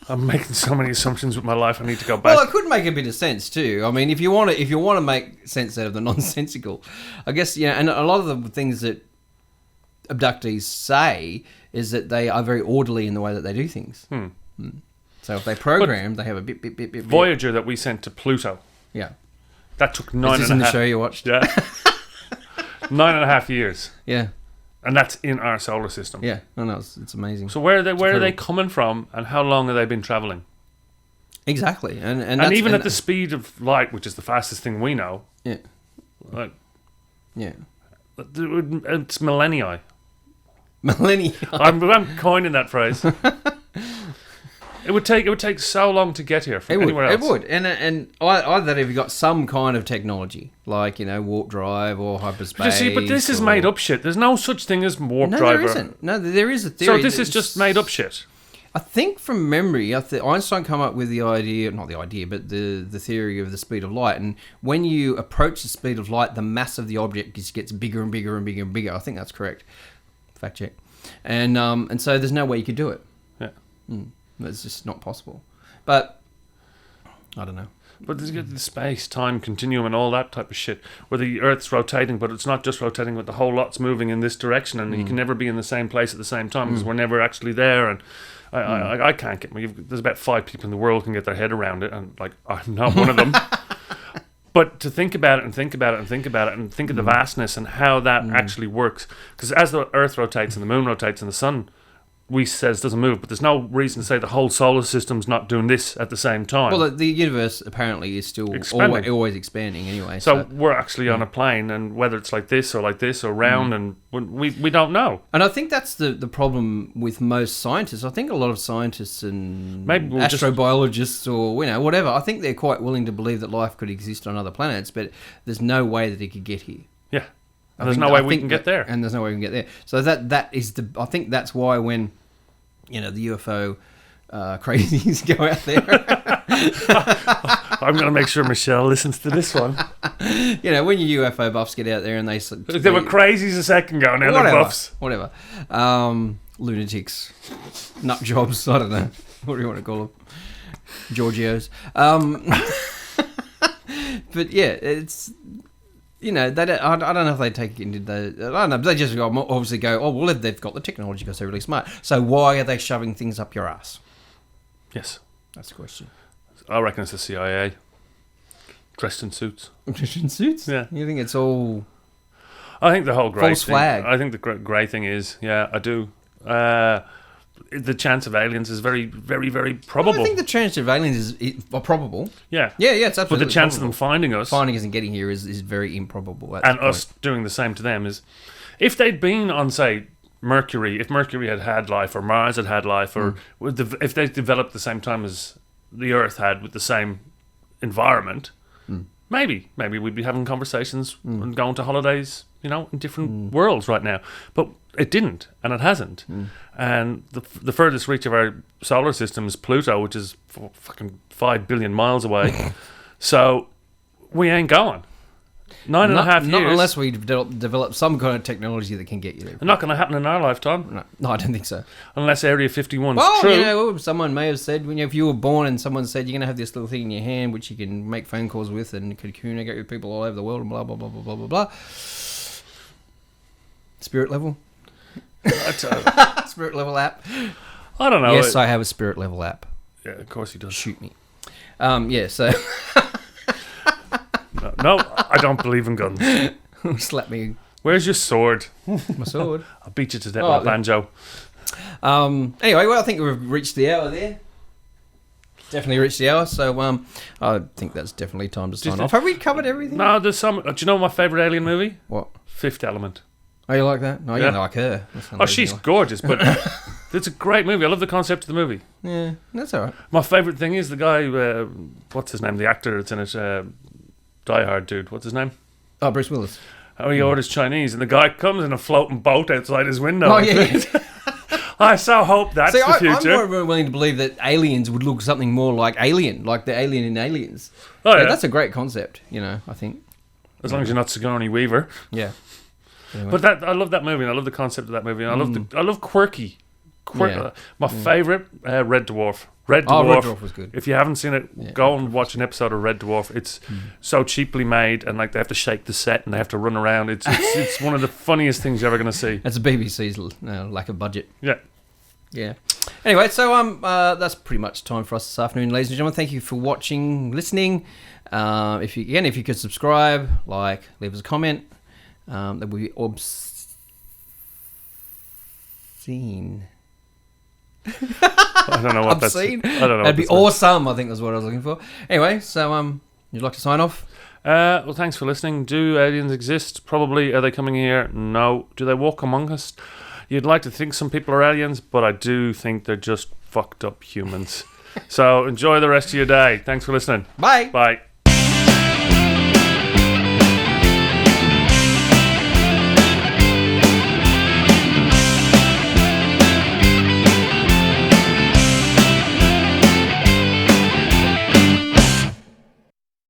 I'm making so many assumptions with my life. I need to go back. Well, it could make a bit of sense too. I mean, if you want to make sense out of the nonsensical, I guess and a lot of the things that abductees say is that they are very orderly in the way that they do things. So if they program, they have a bit. Voyager that we sent to Pluto. Yeah. That took Is 9 this and in a the half. show you watched? Yeah. 9.5 years. Yeah. And that's in our solar system. Yeah. No, it's amazing. So where are they coming from, and how long have they been traveling? Exactly. And even at the speed of light, which is the fastest thing we know, Yeah. like, Yeah. it's millennia. Millennia. I'm coining that phrase. It would take so long to get here from anywhere else. It would. And either they've either got some kind of technology, like, warp drive or hyperspace. You see, but this is made up shit. There's no such thing as warp drive. No, there isn't. No, there is a theory. So this is just made up shit. I think from memory, Einstein came up with the idea, not the idea, but the theory of the speed of light. And when you approach the speed of light, the mass of the object just gets bigger and bigger and bigger and bigger. I think that's correct. Fact check. And so there's no way you could do it. Yeah. It's just not possible. But I don't know. But there's the space-time continuum and all that type of shit, where the Earth's rotating, but it's not just rotating, but the whole lot's moving in this direction, and you can never be in the same place at the same time because we're never actually there. And I can't get me. There's about 5 people in the world can get their head around it, and I'm not one of them. But to think about it and think about it and think about it and think of the vastness and how that actually works, because as the Earth rotates and the Moon rotates and the Sun, we says doesn't move, but there's no reason to say the whole solar system's not doing this at the same time. Well, the universe apparently is still always expanding anyway. So we're actually on a plane, and whether it's like this or round, and we don't know. And I think that's the problem with most scientists. I think a lot of scientists and astrobiologists or whatever, I think they're quite willing to believe that life could exist on other planets, but there's no way that it could get here. Yeah. And there's no way we can get there. And there's no way we can get there. So that is I think that's why when the UFO crazies go out there. I'm going to make sure Michelle listens to this one. When your UFO buffs get out there and they were crazies a second ago, now they're buffs. Whatever. Lunatics. Nut jobs, I don't know. What do you want to call them? Giorgios. But yeah, it's... they don't, I don't know if they take it into the... I don't know. They just obviously go, oh, well, if they've got the technology because they're really smart. So why are they shoving things up your ass? Yes. That's the question. I reckon it's the CIA. Dressed in suits. Dressed in suits? Yeah. You think it's all... I think the whole grey false thing... flag. I think the grey thing is... Yeah, I do. The chance of aliens is very, very, very probable. Well, I think the chance of aliens is probable. Yeah. Yeah, it's absolutely But the chance probable. of them finding us and getting here is very improbable. And us doing the same to them is... If they'd been on, say, Mercury, if Mercury had life, or Mars had life, or if they developed the same time as the Earth had with the same environment, maybe we'd be having conversations and going to holidays, in different worlds right now. But it didn't, and it hasn't. And the furthest reach of our solar system is Pluto, which is fucking 5 billion miles away. So we ain't going. 9.5 years. Not unless we develop some kind of technology that can get you there. It's not going to happen in our lifetime. No, I don't think so. Unless Area 51 is true. Someone may have said, if you were born and someone said you're going to have this little thing in your hand which you can make phone calls with and could communicate with people all over the world and blah, blah, blah, blah, blah, blah, blah. Spirit level? Spirit level app? I don't know. Yes, I have a spirit level app. Yeah, of course he does. Shoot me. So... No, I don't believe in guns. Slap me. Where's your sword? My sword. I'll beat you to death with a banjo. Anyway, I think we've reached the hour there. Definitely reached the hour, so I think that's definitely time to sign off. Have we covered everything? No, there's some... Do you know my favourite alien movie? What? Fifth Element. Oh, you like that? No, you don't like her. Oh, she's gorgeous, but it's a great movie. I love the concept of the movie. Yeah, that's all right. My favourite thing is the guy... what's his name? The actor that's in it... Die Hard dude. What's his name? Oh, Bruce Willis. Oh, he orders Chinese, and the guy comes in a floating boat outside his window. Oh, yeah. I so hope that's the future. I'm more willing to believe that aliens would look something more like Alien, like the alien in Aliens. Oh, yeah. That's a great concept, I think. As long as you're not Sigourney Weaver. Yeah. Anyway. But I love that movie, and I love the concept of that movie. And I love quirky. My favourite, Red Dwarf. Red Dwarf was good. If you haven't seen it, go and watch an episode of Red Dwarf. It's so cheaply made, and they have to shake the set and they have to run around. It's one of the funniest things you're ever going to see. It's a BBC's lack of budget. Yeah. Anyway, so that's pretty much time for us this afternoon, ladies and gentlemen. Thank you for watching, listening. If you could subscribe, leave us a comment, that would be obscene. I don't know what obscene. I don't know. That'd be awesome. I think that's what I was looking for. Anyway, so you'd like to sign off? Well, thanks for listening. Do aliens exist? Probably. Are they coming here? No. Do they walk among us? You'd like to think some people are aliens, but I do think they're just fucked up humans. So enjoy the rest of your day. Thanks for listening. Bye. Bye.